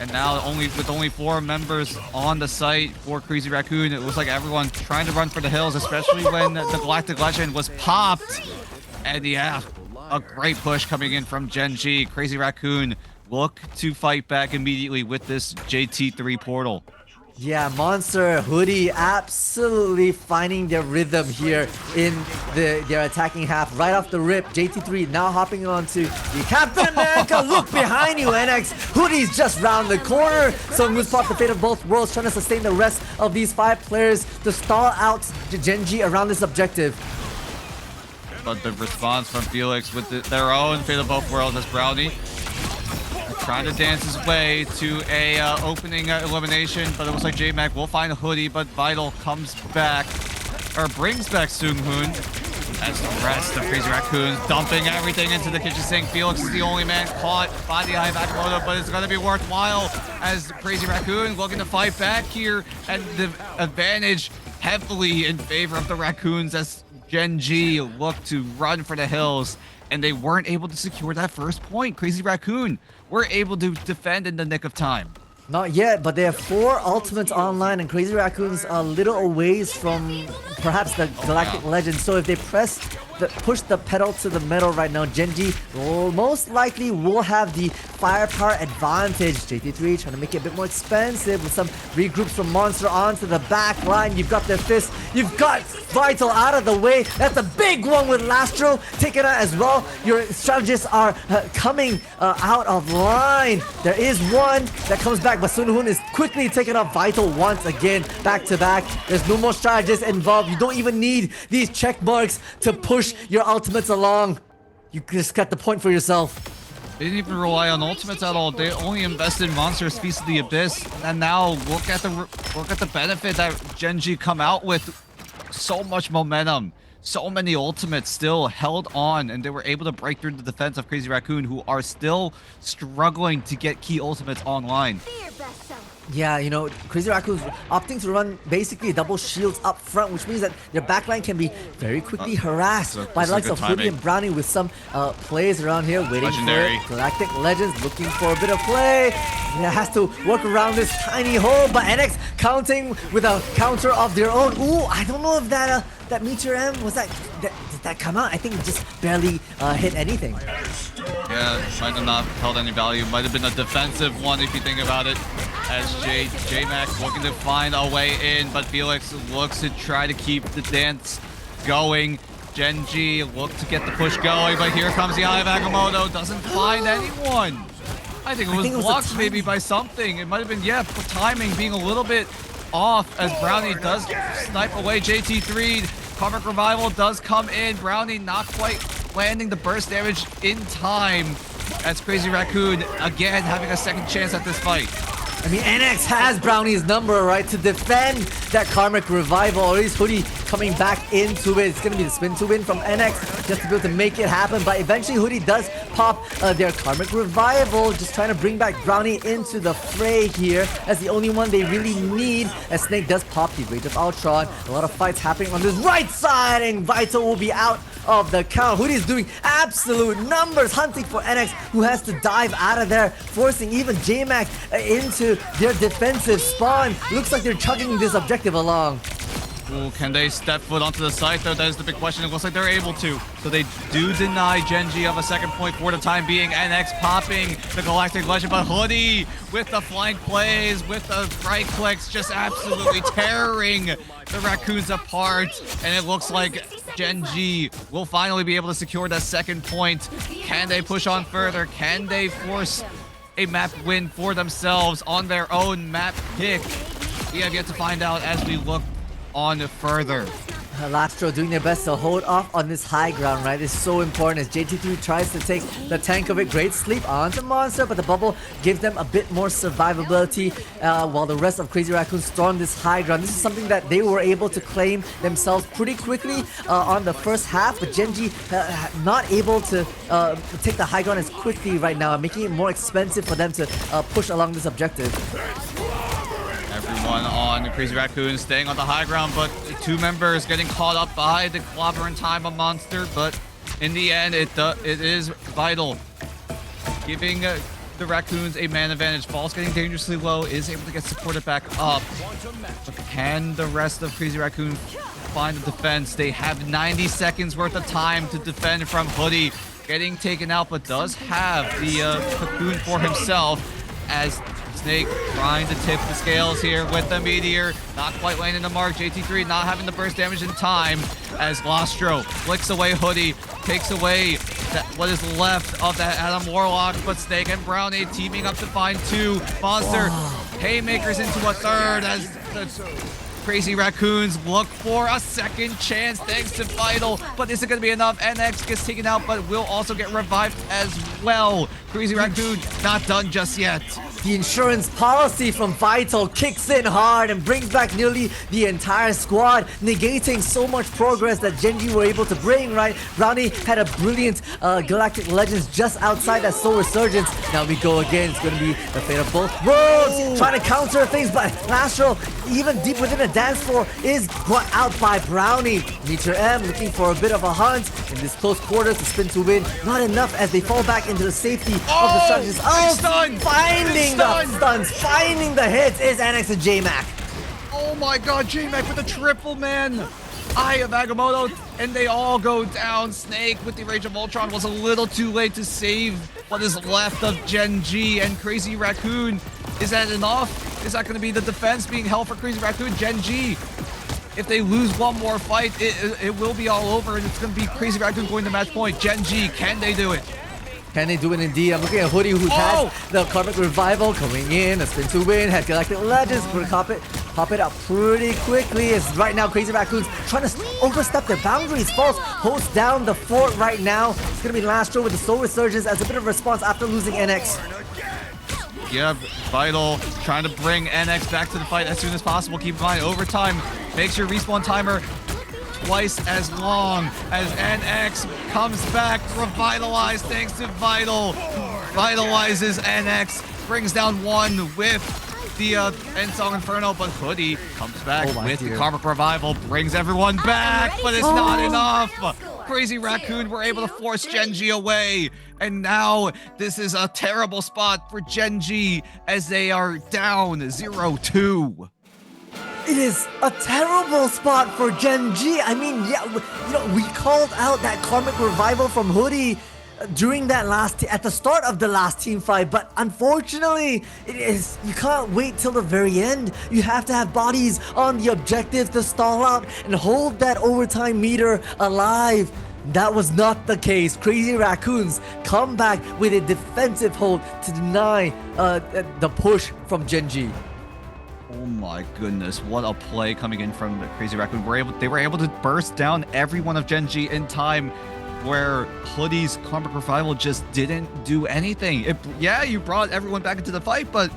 And now with only 4 members on the site for Crazy Raccoon, it looks like everyone's trying to run for the hills, especially when the Galactic Legend was popped. And yeah, a great push coming in from Gen.G. Crazy Raccoon look to fight back immediately with this JT3 portal. Yeah, Monster, Hoodie absolutely finding their rhythm here in their attacking half. Right off the rip, JT3 now hopping onto the Captain America. Look behind you, NX. Hoodie's just round the corner. So Moose Pop, the fate of both worlds, trying to sustain the rest of these 5 players to stall out Gen.G around this objective. But the response from Felix with their own fate of both worlds as Brownie trying to dance his way to a opening elimination, but it looks like J-Mac will find a Hoodie, but Vital comes back, or brings back Seung-hoon, as the rest of Crazy Raccoons dumping everything into the kitchen sink. Felix is the only man caught by the eye of Akamoto, but it's going to be worthwhile as Crazy Raccoon looking to fight back here, and the advantage heavily in favor of the Raccoons as Gen.G look to run for the hills, and they weren't able to secure that first point. Crazy Raccoon were able to defend in the nick of time. Not yet, but they have 4 ultimates online, and Crazy Raccoon's a little away from perhaps the Galactic Legend. So if they push the pedal to the metal right now, Gen.G most likely will have the firepower advantage. JT3 trying to make it a bit more expensive with some regroups from Monster onto the back line. You've got their fist, you've got Vital out of the way. That's a big one with Lastro taken out as well. Your strategists are coming out of line. There is one that comes back, but Seung-hoon is quickly taking out Vital once again, back to back. There's no more strategists involved. You don't even need these check marks to push your ultimates along. You just got the point for yourself. They didn't even rely on ultimates at all. They only invested in Monster's Feast of the Abyss, and now look at the benefit that Gen.G come out with. So much momentum, so many ultimates still held on, and they were able to break through the defense of Crazy Raccoon, who are still struggling to get key ultimates online. Yeah, you know, Crazy Raccoon's opting to run basically double shields up front, which means that their backline can be very quickly harassed by the likes of Hoodie and Brownie, with some plays around here waiting Legendary. for it. Galactic Legends looking for a bit of play. It has to work around this tiny hole, but NX counting with a counter of their own. Ooh, I don't know if that Meteor M, did that come out? I think it just barely hit anything. Yeah, might have not held any value. Might have been a defensive one if you think about it. As J-Mac looking to find a way in, but Felix looks to try to keep the dance going. Gen.G look to get the push going, but here comes the Eye of Agamotto. Doesn't find anyone. I think it was blocked maybe by something. It might have been, yeah, timing being a little bit off as Brownie does snipe away JT3. Karmic Revival does come in. Brownie not quite landing the burst damage in time as Crazy Raccoon again having a second chance at this fight. I mean, NX has Brownie's number, right, to defend that Karmic Revival. Or at least Hoodie coming back into it. It's going to be the spin to win from NX just to be able to make it happen. But eventually Hoodie does pop their Karmic Revival, just trying to bring back Brownie into the fray here as the only one they really need. As Snake does pop the Rage of Ultron. A lot of fights happening on this right side, and Vital will be out of the count. Hoodie's doing absolute numbers, hunting for NX, who has to dive out of there, forcing even J-Mac into their defensive spawn. Looks like they're chugging this objective along. Ooh, can they step foot onto the site though? That is the big question. It looks like they're able to. So they do deny Gen.G of a second point for the time being. NX popping the Galactic Legend, but Hoodie with the flank plays, with the right clicks, just absolutely tearing the Raccoons apart. And it looks like Gen.G will finally be able to secure that second point. Can they push on further? Can they force a map win for themselves on their own map pick? We have yet to find out as we look on further. Lastro doing their best to hold off on this high ground, right? It's so important as JT3 tries to take the tank of it. Great sleep onto Monster, but the bubble gives them a bit more survivability while the rest of Crazy Raccoon storm this high ground. This is something that they were able to claim themselves pretty quickly on the first half, but Gen.G not able to take the high ground as quickly right now, making it more expensive for them to push along this objective. Everyone on Crazy Raccoon staying on the high ground, but two members getting caught up by the clobber in time of Monster. But in the end, it is Vital giving the Raccoons a man advantage. Ball's getting dangerously low, is able to get supported back up. But can the rest of Crazy Raccoon find the defense? They have 90 seconds worth of time to defend from Hoodie getting taken out, but does have the cocoon for himself as Snake trying to tip the scales here with the Meteor. Not quite landing the mark. JT3 not having the burst damage in time as Lostro flicks away Hoodie, takes away what is left of that Adam Warlock, but Snake and Brownie teaming up to find 2. Monster haymakers into a third as the Crazy Raccoons look for a second chance thanks to Vital, but is it going to be enough? NX gets taken out, but will also get revived as well. Crazy Raccoon not done just yet. The insurance policy from Vital kicks in hard and brings back nearly the entire squad, negating so much progress that Gen.G were able to bring, right? Brownie had a brilliant Galactic Legends just outside that Soul Resurgence. Now we go again. It's going to be the fate of both worlds. Trying to counter things, but Lastro, even deep within the dance floor, is brought out by Brownie. Meteor M looking for a bit of a hunt in this close quarters to spin to win. Not enough as they fall back into the safety of the strategist. Finding the stuns, finding the hits is NX and J-Mac. Oh my god, J-Mac with a triple, man. Eye of Agamotto, and they all go down. Snake with the Rage of Ultron was a little too late to save what is left of Gen.G, and Crazy Raccoon. Is that enough? Is that going to be the defense being held for Crazy Raccoon? Gen.G, if they lose one more fight, it will be all over, and it's going to be Crazy Raccoon going to match point. Gen.G, can they do it? Can they do it indeed? I'm looking at Hoodie, who has the Karmic Revival coming in, a spin to win, had Galactic Legends, gonna pop it up pretty quickly. As right now, Crazy Raccoons trying to overstep their boundaries. False holds down the fort right now. It's gonna be Lastro with the Soul Resurgence as a bit of response after losing NX. Yeah, Vital trying to bring NX back to the fight as soon as possible. Keep in mind, overtime makes your respawn timer twice as long as NX comes back, revitalized thanks to Vital. Vitalizes NX, brings down 1 with the End Song Inferno, but Hoodie comes back with the Karmic Revival, brings everyone back, but it's not enough. Crazy Raccoon were able to force Gen.G away, and now this is a terrible spot for Gen.G as they are down 0-2. It is a terrible spot for Gen.G. I mean, yeah, we called out that Karmic Revival from Hoodie during that at the start of the last team fight, but unfortunately, you can't wait till the very end. You have to have bodies on the objective to stall out and hold that overtime meter alive. That was not the case. Crazy Raccoons come back with a defensive hold to deny the push from Gen.G. Oh my goodness, what a play coming in from the Crazy Raccoon. They were able to burst down every one of Gen.G in time, where Hoodie's Karmic Revival just didn't do anything. Yeah, you brought everyone back into the fight, but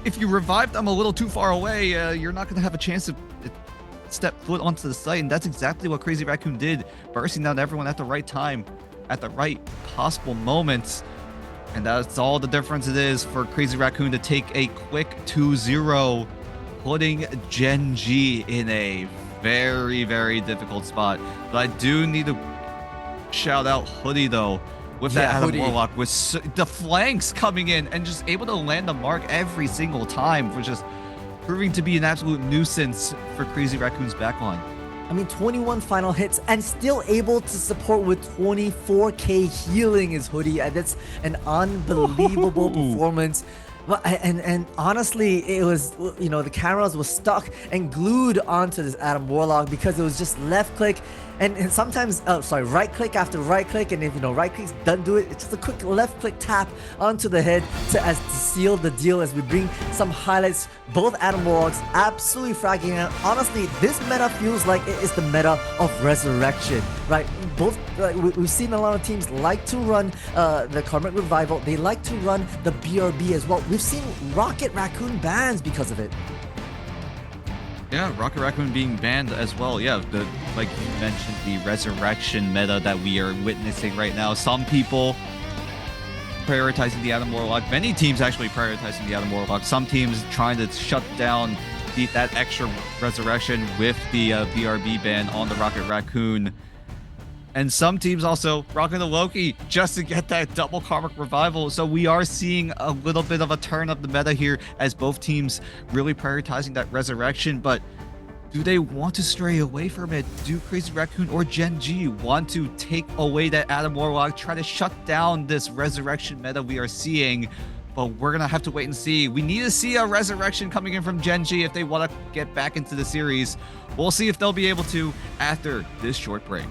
if you revived them a little too far away, you're not going to have a chance to step foot onto the site, and that's exactly what Crazy Raccoon did, bursting down everyone at the right time, at the right possible moments. And that's all the difference it is for Crazy Raccoon to take a quick 2-0, putting Gen.G in a very, very difficult spot. But I do need to shout out Hoodie, though, with that Adam Warlock, with the flanks coming in and just able to land the mark every single time, which is proving to be an absolute nuisance for Crazy Raccoon's backline. I mean, 21 final hits and still able to support with 24k healing is Hoodie. That's an unbelievable performance. And honestly, it was, the cameras were stuck and glued onto this Adam Warlock because it was just left click and sometimes, right click after right click. And if, right clicks doesn't do it, it's just a quick left click tap onto the head to seal the deal as we bring some highlights. Both Adam Warlocks absolutely fragging out. Honestly, this meta feels like it is the meta of Resurrection, right? We've seen a lot of teams like to run the Karmic Revival. They like to run the BRB as well. We've seen Rocket Raccoon bans because of it. Yeah, Rocket Raccoon being banned as well. Yeah, like you mentioned, the Resurrection meta that we are witnessing right now. Some people prioritizing the Adam Warlock. Many teams actually prioritizing the Adam Warlock. Some teams trying to shut down that extra Resurrection with the BRB ban on the Rocket Raccoon. And some teams also rocking the Loki just to get that double Karmic Revival. So we are seeing a little bit of a turn of the meta here as both teams really prioritizing that Resurrection. But do they want to stray away from it? Do Crazy Raccoon or Gen.G want to take away that Adam Warlock, try to shut down this Resurrection meta we are seeing? but we're gonna have to wait and see. We need to see a resurrection coming in from Gen.G if they want to get back into the series. We'll see if they'll be able to after this short break.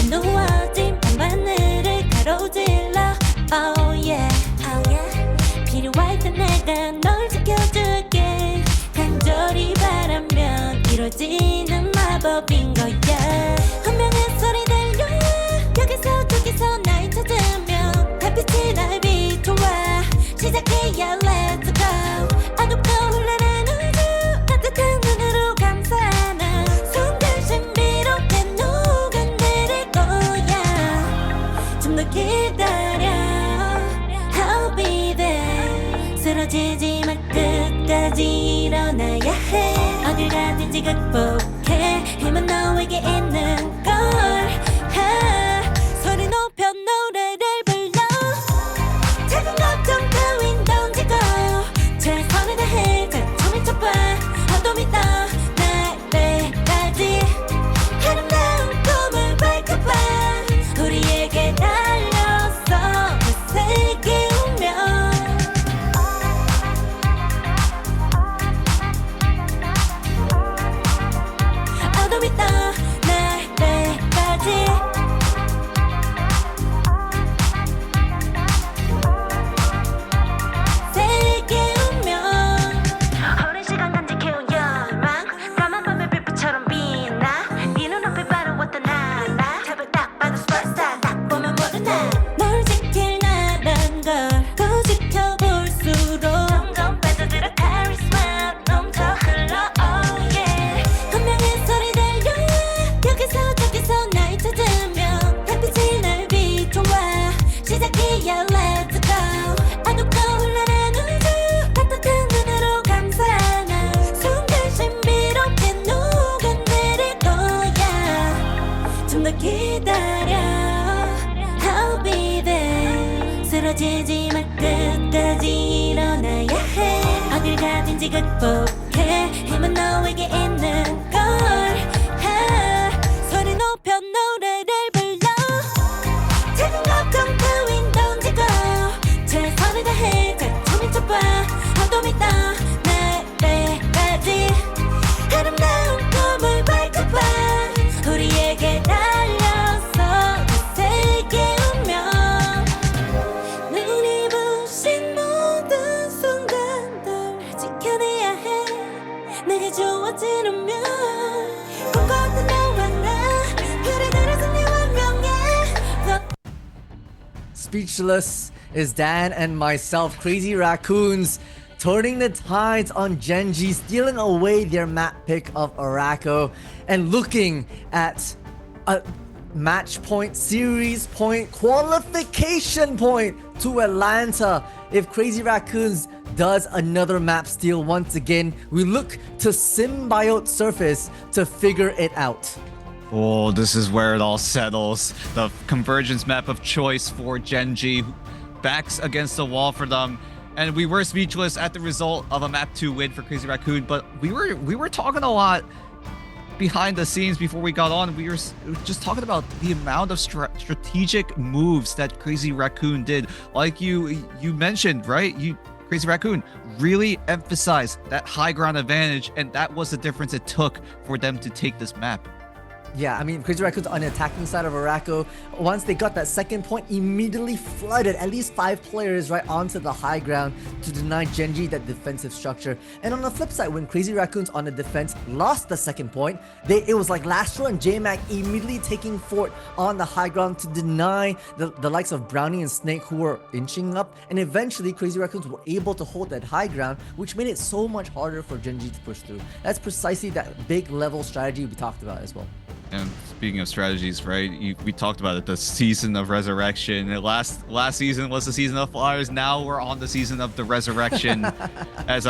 누워진 밤하늘을 가로질러 Oh yeah, oh yeah 필요할 때 내가 널 지켜줄게 간절히 바라면 이루어지는 마법인 거야 운명의 소리 들려 여기서 저기서 날 찾으면 달빛이 날 비춰와 시작해야 let's go 어둡고 흘러는 우주 따뜻한 눈으로 감싸나 순간 신비롭게 녹아내릴 거야 좀 더 기다려 I'll be there 쓰러지지 마 끝까지 일어나야 해 어딜 가든지 극복해 힘은 너에게 있는 걸 소리 높여 노래를 불러 작은 걱정 따윈 던지고 최선을 다해 처음에 쳐봐 어둠이 떠 날 때까지 아름다운 꿈을 밝혀봐 우리에게 달려서 그 세계 운명 어둠이 떠 날 때까지 세계 운명 오랜 시간 간직해온 열망 까만 밤의 빛처럼 빛나 네 눈앞에 바로 어떤 나라 탑을 딱 봐도 superstar 딱 보면 모두 나널 지킬 나란 걸 지켜볼수록 점점 빠져들어 카리스마 넘쳐 흘러 oh yeah 운명의 소리 들려 여기서 저기서 날 찾으면 달빛이 날 비춰와 시작이야 let's go 어둡고 흘러는 우주 따뜻한 눈으로 감싸나 순간 신비롭게 녹아내릴 거야 좀 더 기다려 I'll be there 쓰러지지 마 끝까지 일어나야 해 어딜 가든지 극복해 힘은 너에게 있는 걸 소리 높여 노래를 불러 작은 걱정 따윈 던지고 최선을 다해 처음에 쳐봐 어둠이 떠 날 때까지 아름다운 꿈을 밝혀봐 우리에게 달려서 그 세계 운명 눈이 부신 모든 순간들 지켜내야 해 내게 주어진 운명 꿈꿨던 너와 나 그래들의 승리와 명예 Speechless is Dan and myself, Crazy Raccoons, turning the tides on Gen.G, stealing away their map pick of Araco, and looking at a match point, series point, qualification point to Atlanta. If Crazy Raccoons does another map steal once again, we look to Symbiote Surface to figure it out. Oh, this is where it all settles. The convergence map of choice for Gen.G. Backs against the wall for them. And we were speechless at the result of a map 2 win for Crazy Raccoon, but we were talking a lot behind the scenes before we got on. We were just talking about the amount of strategic moves that Crazy Raccoon did. Like you mentioned, right? Crazy Raccoon really emphasized that high ground advantage, and that was the difference it took for them to take this map. Yeah, I mean, Crazy Raccoon's on the attacking side of Araco. Once they got that second point, immediately flooded at least 5 players right onto the high ground to deny Gen.G that defensive structure. And on the flip side, when Crazy Raccoons on the defense lost the second point, it was like Lastro and J-Mac immediately taking fort on the high ground to deny the likes of Brownie and Snake, who were inching up. And eventually, Crazy Raccoons were able to hold that high ground, which made it so much harder for Gen.G to push through. That's precisely that big level strategy we talked about as well. And speaking of strategies, right? We talked about it, the season of resurrection. Last season was the season of Flyers. Now we're on the season of the resurrection. As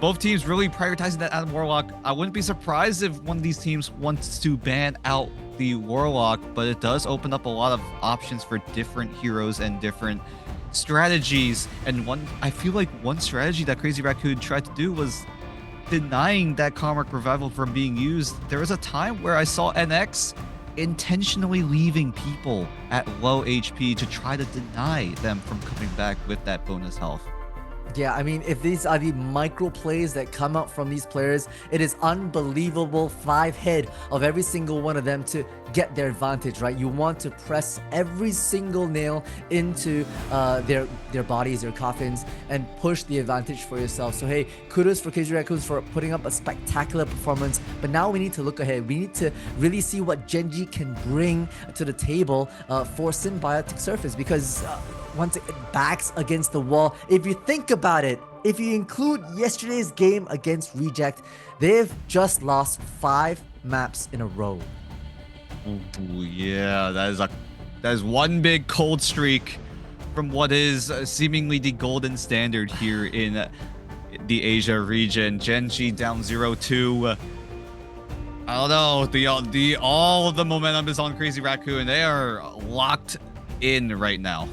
both teams really prioritizing that Adam Warlock. I wouldn't be surprised if one of these teams wants to ban out the Warlock, but it does open up a lot of options for different heroes and different strategies, and I feel like one strategy that Crazy Raccoon tried to do was denying that Comrade Revival from being used. There was a time where I saw NX intentionally leaving people at low HP to try to deny them from coming back with that bonus health. Yeah, I mean, if these are the micro plays that come out from these players, it is unbelievable 5-hit of every single one of them to get their advantage, right? You want to press every single nail into their bodies, their coffins, and push the advantage for yourself. So hey, kudos for Crazy Raccoons for putting up a spectacular performance. But now we need to look ahead. We need to really see what Gen.G can bring to the table for Symbiotic Surface, because once it backs against the wall, if you think about it, if you include yesterday's game against Reject, they've just lost 5 maps in a row. Ooh, yeah, that is one big cold streak from what is seemingly the golden standard here in the Asia region. Gen.G down 0-2. I don't know. All of the momentum is on Crazy Raccoon. They are locked in right now.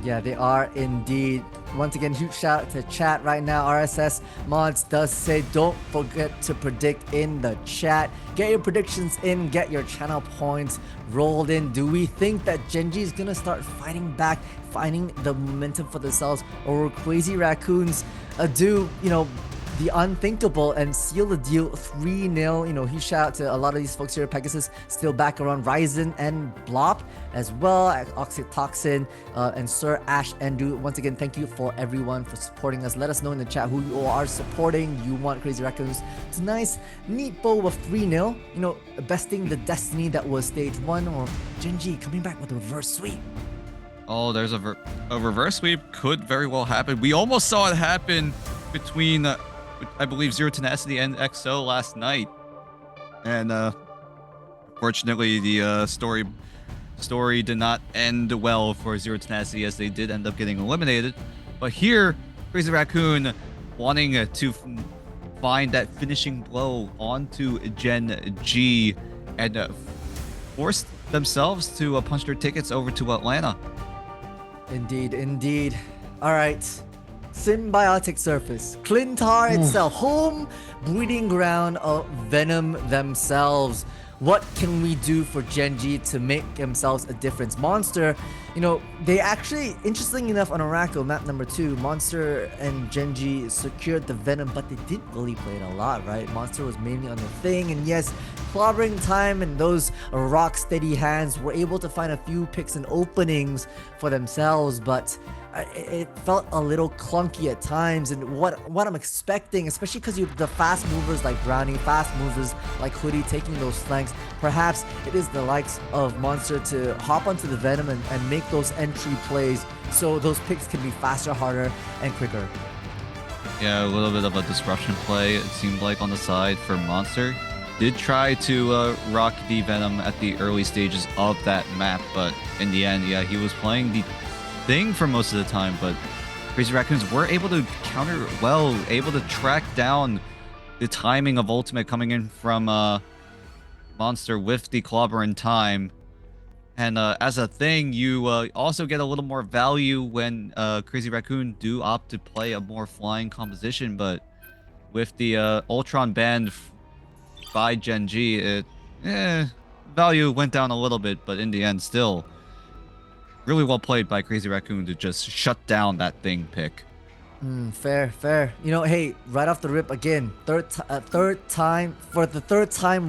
Yeah, they are indeed. Once again, huge shout out to chat right now. RSS Mods does say don't forget to predict in the chat. Get your predictions in, get your channel points rolled in. Do we think that Gen.G is gonna start fighting back, finding the momentum for themselves, or will Crazy Raccoons do, the unthinkable and seal the deal 3-0? Huge shout out to a lot of these folks here. Pegasus still back around, Ryzen and Blop as well, Oxytoxin and Sir Ash Endu. Once again, thank you for everyone for supporting us. Let us know in the chat who you are supporting. You want Crazy Raccoons. It's a nice, neat bowl of 3-0, besting the destiny that was stage 1, or Gen.G coming back with a reverse sweep. Oh, there's a reverse sweep could very well happen. We almost saw it happen between I believe Zero Tenacity and XO last night, and fortunately the story did not end well for Zero Tenacity, as they did end up getting eliminated. But here, Crazy Raccoon wanting to find that finishing blow onto Gen.G and force themselves to punch their tickets over to Atlanta. Indeed. All right. Symbiotic Surface, Clintar itself, home breeding ground of Venom themselves. What can we do for Gen.G to make themselves a difference? Monster, they actually, interestingly enough, on Oracle map number 2, Monster and Gen.G secured the Venom, but they didn't really play it a lot, right? Monster was mainly on the thing, and yes, clobbering time and those rock steady hands were able to find a few picks and openings for themselves, but it felt a little clunky at times. And what I'm expecting, especially because you have the fast movers like Brownie, fast movers like Hoodie taking those flanks, perhaps it is the likes of Monster to hop onto the Venom and make those entry plays so those picks can be faster, harder, and quicker. Yeah, a little bit of a disruption play, it seemed like, on the side for Monster. Did try to rock the Venom at the early stages of that map, but in the end, yeah, he was playing the thing for most of the time, but Crazy Raccoons were able to counter well, able to track down the timing of ultimate coming in from Monster with the clobber in time. And as a thing, you also get a little more value when Crazy Raccoon do opt to play a more flying composition, but with the Ultron banned by Gen.G, value went down a little bit, but in the end, still really well played by Crazy Raccoon to just shut down that thing pick. Fair. Hey, right off the rip again, third time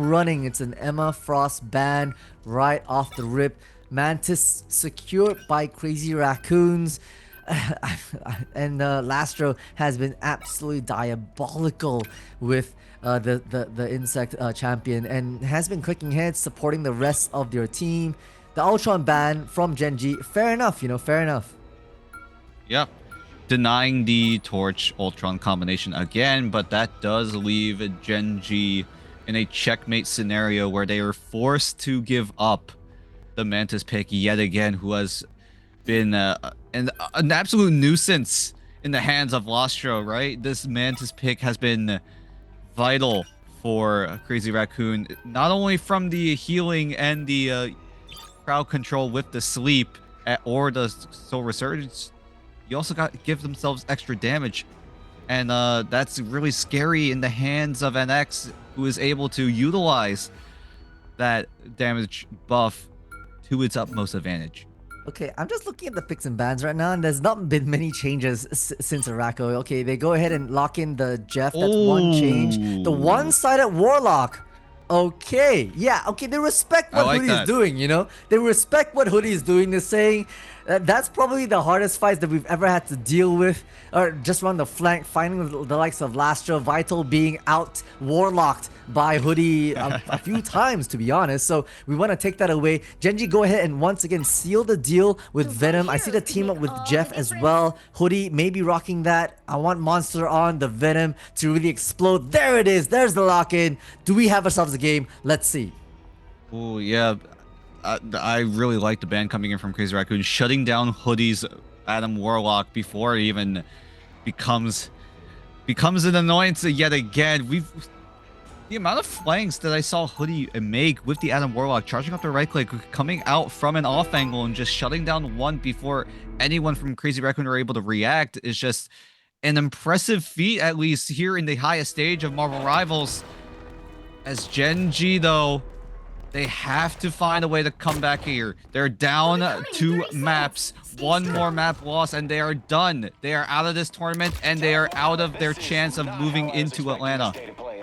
running, it's an Emma Frost ban right off the rip. Mantis secured by Crazy Raccoons. And Lastro has been absolutely diabolical with the insect champion, and has been clicking heads, supporting the rest of their team. The Ultron ban from Gen.G, fair enough, fair enough. Yep. Denying the Torch Ultron combination again, but that does leave Gen.G in a checkmate scenario where they are forced to give up the Mantis pick yet again, who has been an absolute nuisance in the hands of Lastro, right? This Mantis pick has been vital for Crazy Raccoon, not only from the healing and the crowd control with the sleep, or the Soul Resurgence, you also got to give themselves extra damage. And that's really scary in the hands of NX, who is able to utilize that damage buff to its utmost advantage. Okay, I'm just looking at the picks and bans right now, and there's not been many changes since Raccoon. Okay, they go ahead and lock in the Jeff. That's one change. The one-sided Warlock. Okay, yeah, okay, they respect what Hoodie is doing, you know? They respect what Hoodie is doing. They're saying that's probably the hardest fights that we've ever had to deal with, or just run the flank, finding the likes of Lastra, Vital being out Warlocked by Hoodie a few times, to be honest. So we want to take that away. Gen.G, go ahead and once again seal the deal with Venom. I see the team up with Jeff as well. Hoodie maybe rocking that. I want Monster on the Venom to really explode. There it is. There's the lock-in. Do we have ourselves a game? Let's see. Oh, yeah. I really like the ban coming in from Crazy Raccoon, shutting down Hoodie's Adam Warlock before it even becomes an annoyance yet again. The amount of flanks that I saw Hoodie make with the Adam Warlock, charging up the right click, coming out from an off angle and just shutting down one before anyone from Crazy Raccoon are able to react is just an impressive feat, at least here in the highest stage of Marvel Rivals. As Gen.G, though, they have to find a way to come back here. They're down 2 maps. 1 more map loss, and they are done. They are out of this tournament, and they are out of their chance of moving into Atlanta.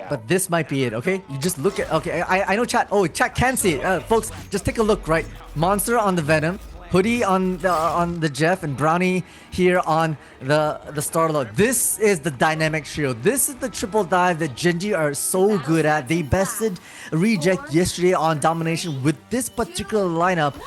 But this might be it, okay? You just look at... Okay, I know chat... Oh, chat can see it. Folks, just take a look, right? Monster on the Venom. Hoodie on the Jeff, and Brownie here on the Star-Lord. This is the dynamic trio. This is the triple dive that Gen.G are so good at. They bested Reject yesterday on Domination with this particular lineup.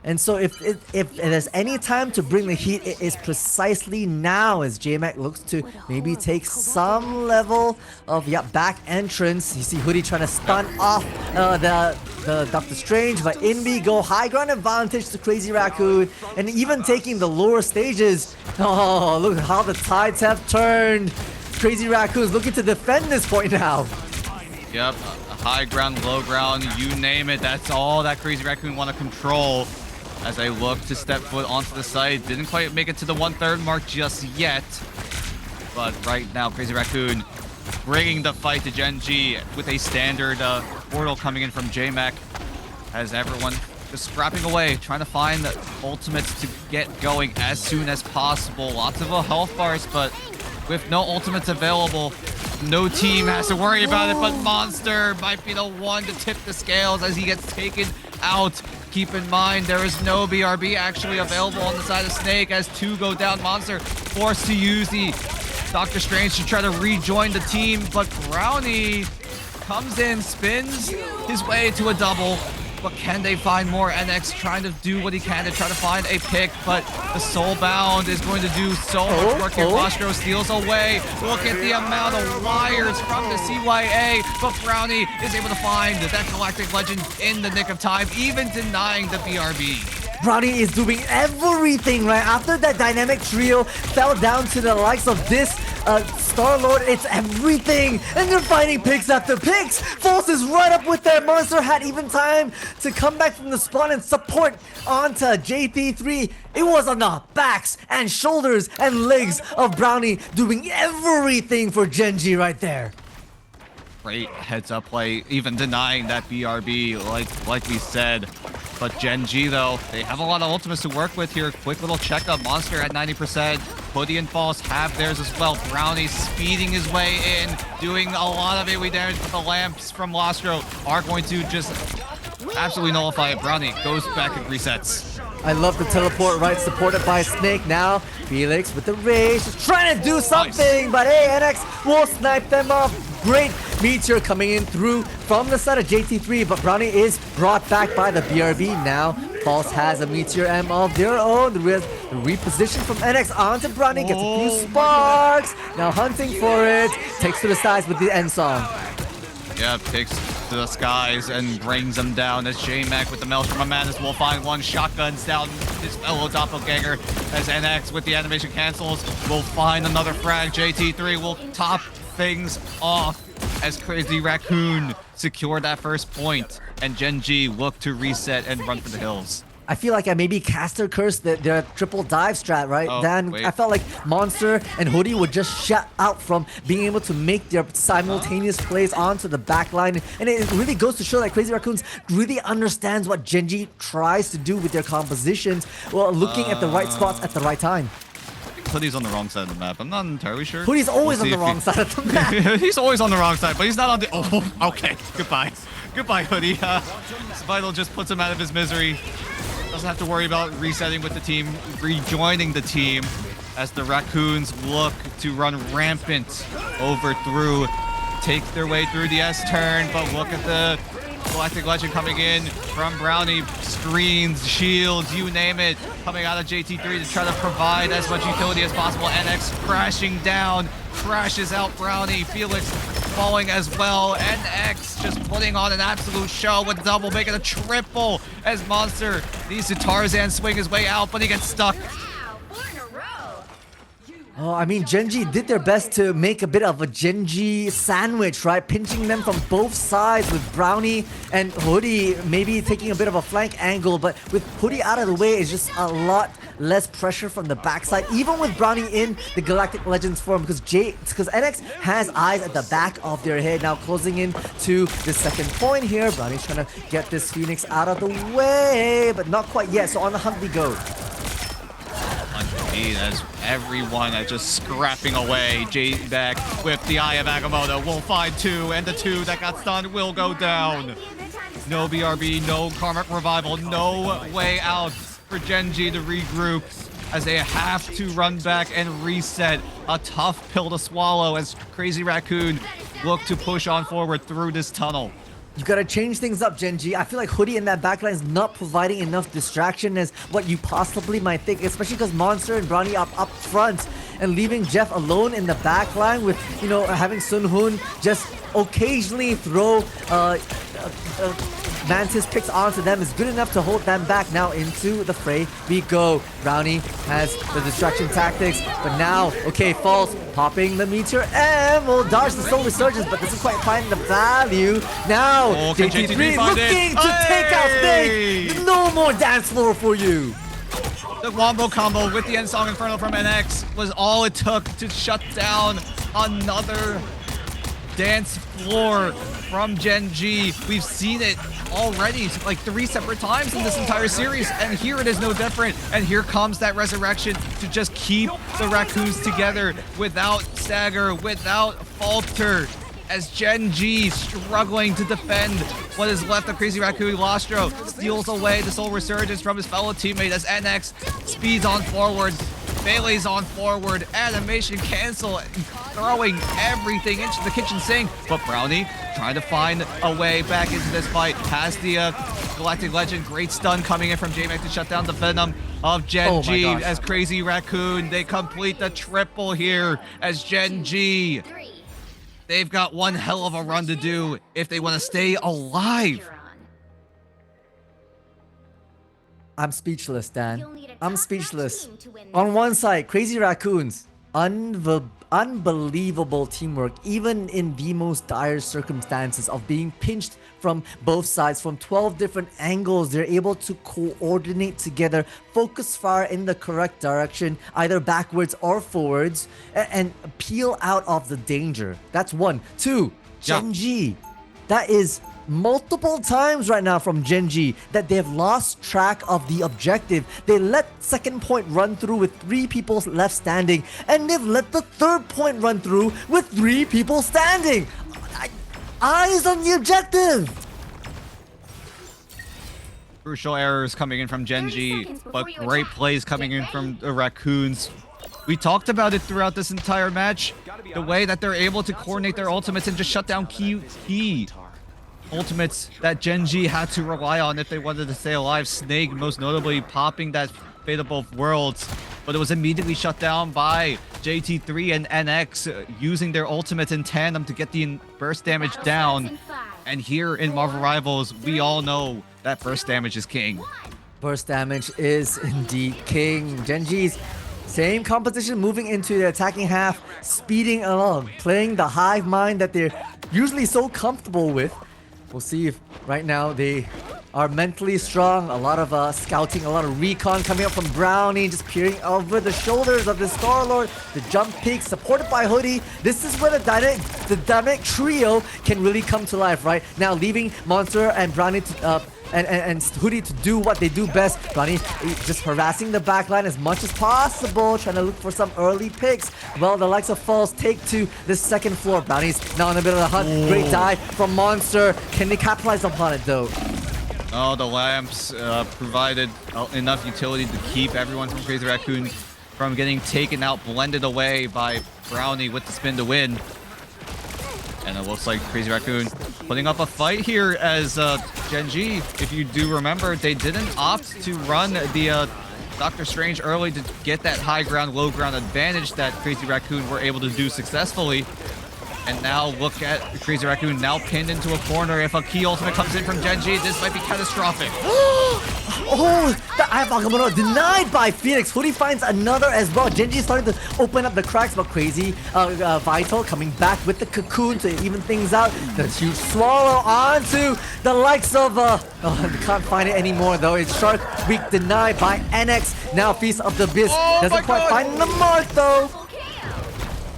And so if there's any time to bring the heat, it is precisely now, as JMac looks to maybe take some level of back entrance. You see Hoodie trying to stun off the Doctor Strange, but Invi go high ground advantage to Crazy Raccoon, and even taking the lower stages. Oh, look how the tides have turned. Crazy Raccoon's looking to defend this point now. Yep, high ground, low ground, you name it. That's all that Crazy Raccoon want to control. As I look to step foot onto the site, didn't quite make it to the 1/3 mark just yet. But right now, Crazy Raccoon bringing the fight to Gen.G with a standard portal coming in from JMac. Has everyone just scrapping away, trying to find the ultimates to get going as soon as possible. Lots of health bars, but with no ultimates available, no team has to worry about it, but Monster might be the one to tip the scales as he gets taken out. Keep in mind, there is no BRB actually available on the side of Snake as 2 go down. Monster forced to use the Doctor Strange to try to rejoin the team, but Brownie comes in, spins his way to a double. But can they find more? NX trying to do what he can to try to find a pick, but the Soulbound is going to do so much work here. Bostro steals away. Look at the amount of wires from the CYA, but Brownie is able to find that Galactic Legend in the nick of time, even denying the BRB. Brownie is doing everything, right? After that dynamic trio fell down to the likes of this Star-Lord, it's everything! And they're finding picks after picks! False is right up with their Monster had even time to come back from the spawn and support onto JT3. It was on the backs and shoulders and legs of Brownie doing everything for Gen.G right there. Great heads-up play, even denying that BRB, like we said. But Gen.G, though, they have a lot of ultimates to work with here. Quick little checkup. Monster at 90%. Hoodie and False have theirs as well. Brownie speeding his way in, doing a lot of AoE damage, but the lamps from Lostro are going to just absolutely nullify it. Brownie goes back and resets. I love the teleport, right? Supported by Snake now. Felix with the rage, just trying to do something, nice. But hey, NX will snipe them off. Great meteor coming in through from the side of JT3, but Brownie is brought back by the BRB. Now, False has a meteor M of their own. The reposition from NX onto Brownie, gets a few sparks. Now hunting for it, takes to the sides with the end song. Yeah, takes to the skies and brings them down as JMac with the Maelstrom of Madness will find one, shotguns down his fellow doppelganger as NX with the animation cancels will find another frag. JT3 will top things off as Crazy Raccoon secure that first point, and Gen.G look to reset and run for the hills. I feel like I maybe caster cursed their triple dive strat, right? Oh, Then wait. I felt like Monster and Hoodie would just shut out from being able to make their simultaneous plays onto the back line. And it really goes to show that Crazy Raccoons really understands what Gen.G tries to do with their compositions while looking at the right spots at the right time. Hoodie's on the wrong side of the map. I'm not entirely sure. Hoodie's always We'll on see the if wrong side of the map. He's always on the wrong side, but he's not on the... Oh, okay. Goodbye. Goodbye, Hoodie. Vital just puts him out of his misery. Doesn't have to worry about resetting with the team, rejoining the team as the Raccoons look to run rampant over through, take their way through the S turn, but look at the Galactic Legend coming in from Brownie, screens, shields, you name it, coming out of JT3 to try to provide as much utility as possible. NX crashing down, crashes out Brownie, Felix falling as well. NX just putting on an absolute show with double, making a triple as Monster needs to Tarzan swing his way out, but he gets stuck. Oh, I mean, Gen.G did their best to make a bit of a Gen.G sandwich, right? Pinching them from both sides with Brownie and Hoodie maybe taking a bit of a flank angle, but with Hoodie out of the way, it's just a lot less pressure from the backside, even with Brownie in the Galactic Legends form, because NX has eyes at the back of their head. Now closing in to the second point here. Brownie's trying to get this Phoenix out of the way, but not quite yet, so on the hunt we go. As everyone is just scrapping away. J-Back with the Eye of Agamotto will find two, and the two that got stunned will go down. No BRB, no Karmic Revival, no way out for Gen.G to regroup as they have to run back and reset. A tough pill to swallow as Crazy Raccoon look to push on forward through this tunnel. You gotta change things up, Gen.G. I feel like Hoodie in that backline is not providing enough distraction as what you possibly might think, especially because Monster and Brownie up front and leaving Jeff alone in the backline with, you know, having Sun Hoon just occasionally throw Mantis picks onto them is good enough to hold them back. Now into the fray we go. Brownie has the distraction tactics, but now, okay, false, popping the Meteor M will dodge the Soul Resurgence, but doesn't quite find the value. Now, JT3 looking to take out Snake. No more dance floor for you. The wombo combo with the End Song Inferno from NX was all it took to shut down another dance floor from Gen.G. We've seen it already like 3 separate times in this entire series, and here it is no different. And here comes that resurrection to just keep the Raccoons together without stagger, without falter, as Gen.G struggling to defend what is left of Crazy Raccoon. Lostro steals away the Soul Resurgence from his fellow teammate as NX speeds on forward. Bailey's on forward, animation cancel, throwing everything into the kitchen sink. But Brownie trying to find a way back into this fight. Has the Galactic Legend, great stun coming in from J-Mac to shut down the Venom of Gen.G as Crazy Raccoon. They complete the triple here as Gen.G. They've got one hell of a run to do if they want to stay alive. I'm speechless, Dan. I'm speechless. On one side, Crazy Raccoons, unbelievable teamwork, even in the most dire circumstances of being pinched from both sides, from 12 different angles. They're able to coordinate together, focus fire in the correct direction, either backwards or forwards, and peel out of the danger. That's one. Two, Gen.G. That is multiple times right now from Gen.G that they've lost track of the objective. They let second point run through with 3 people left standing, and they've let the third point run through with 3 people standing. Eyes on the objective. Crucial errors coming in from Gen.G, but great plays coming in from the Raccoons. We talked about it throughout this entire match, the way that they're able to coordinate their ultimates and just shut down key ultimates that Gen.G had to rely on if they wanted to stay alive. Snake most notably popping that Fate of Both Worlds, but it was immediately shut down by JT3 and NX using their ultimates in tandem to get the burst damage down. And here in Marvel Rivals, we all know that burst damage is king. Burst damage is indeed king. Gen.G's same composition, moving into the attacking half, speeding along, playing the hive mind that they're usually so comfortable with. We'll see if right now they are mentally strong. A lot of scouting, a lot of recon coming up from Brownie, just peering over the shoulders of the Star-Lord. The jump peak supported by Hoodie. This is where the dynamic trio can really come to life, right? Now leaving Monster and Brownie to, and Hoodie to do what they do best. Brownie just harassing the backline as much as possible, trying to look for some early picks. Well, the likes of Falls take to the second floor. Brownie's now in the middle of the hunt. Great dive from Monster. Can they capitalize upon it though? Oh, the lamps provided enough utility to keep everyone from Crazy Raccoon from getting taken out, blended away by Brownie with the spin to win. And it looks like Crazy Raccoon putting up a fight here as Gen.G, if you do remember, they didn't opt to run the Doctor Strange early to get that high ground, low ground advantage that Crazy Raccoon were able to do successfully. And now look at Crazy Raccoon now pinned into a corner. If a key ultimate comes in from Gen.G, this might be catastrophic. Oh, the Eye of Agamotto denied by Phoenix. Hoodie finds another as well. Gen.G starting to open up the cracks, but Crazy Vital coming back with the cocoon to even things out. The huge swallow onto the likes of can't find it anymore though. It's Shark Week denied by NX. Now Feast of the Abyss doesn't quite find the mark though.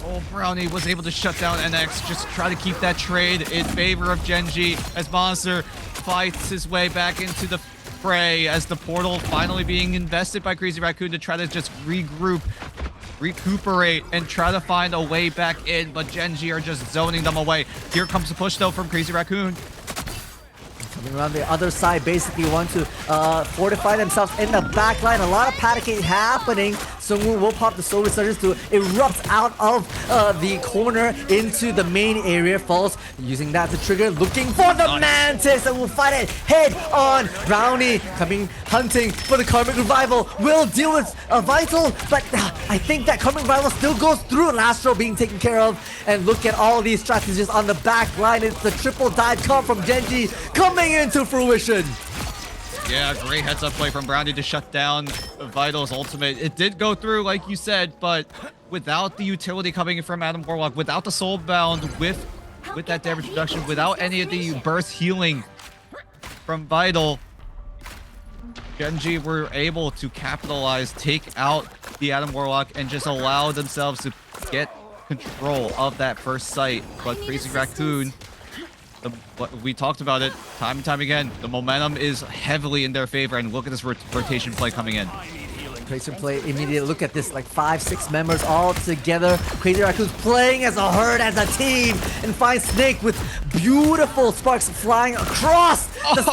Oh, Brownie was able to shut down NX, just try to keep that trade in favor of Gen.G as Monster fights his way back into the fray as the portal finally being invested by Crazy Raccoon to try to just regroup, recuperate, and try to find a way back in, but Gen.G are just zoning them away. Here comes the push though from Crazy Raccoon. Coming around the other side, basically want to fortify themselves in the back line. A lot of panicking happening. Sungwoo will pop the Soul Resurgence to erupt out of the corner into the main area. Falls using that to trigger, looking for the Mantis, and will fight it head on. Brownie coming, hunting for the Karmic Revival. Will deal with Vital, but I think that Karmic Revival still goes through. Lastro being taken care of. And look at all these strategies on the back line. It's the triple dive come from Gen.G coming into fruition. Yeah, great heads up play from Brownie to shut down Vital's ultimate. It did go through, like you said, but without the utility coming in from Adam Warlock, without the Soulbound, with that damage reduction, without any of the burst healing from Vital, Gen.G were able to capitalize, take out the Adam Warlock, and just allow themselves to get control of that first site. But Crazy Raccoon, we talked about it time and time again. The momentum is heavily in their favor, and look at this rotation play coming in. Rotation play immediately. Look at this, like 5-6 members all together. Crazy Raccoon's playing as a herd, as a team, and finds Snake with beautiful sparks flying across the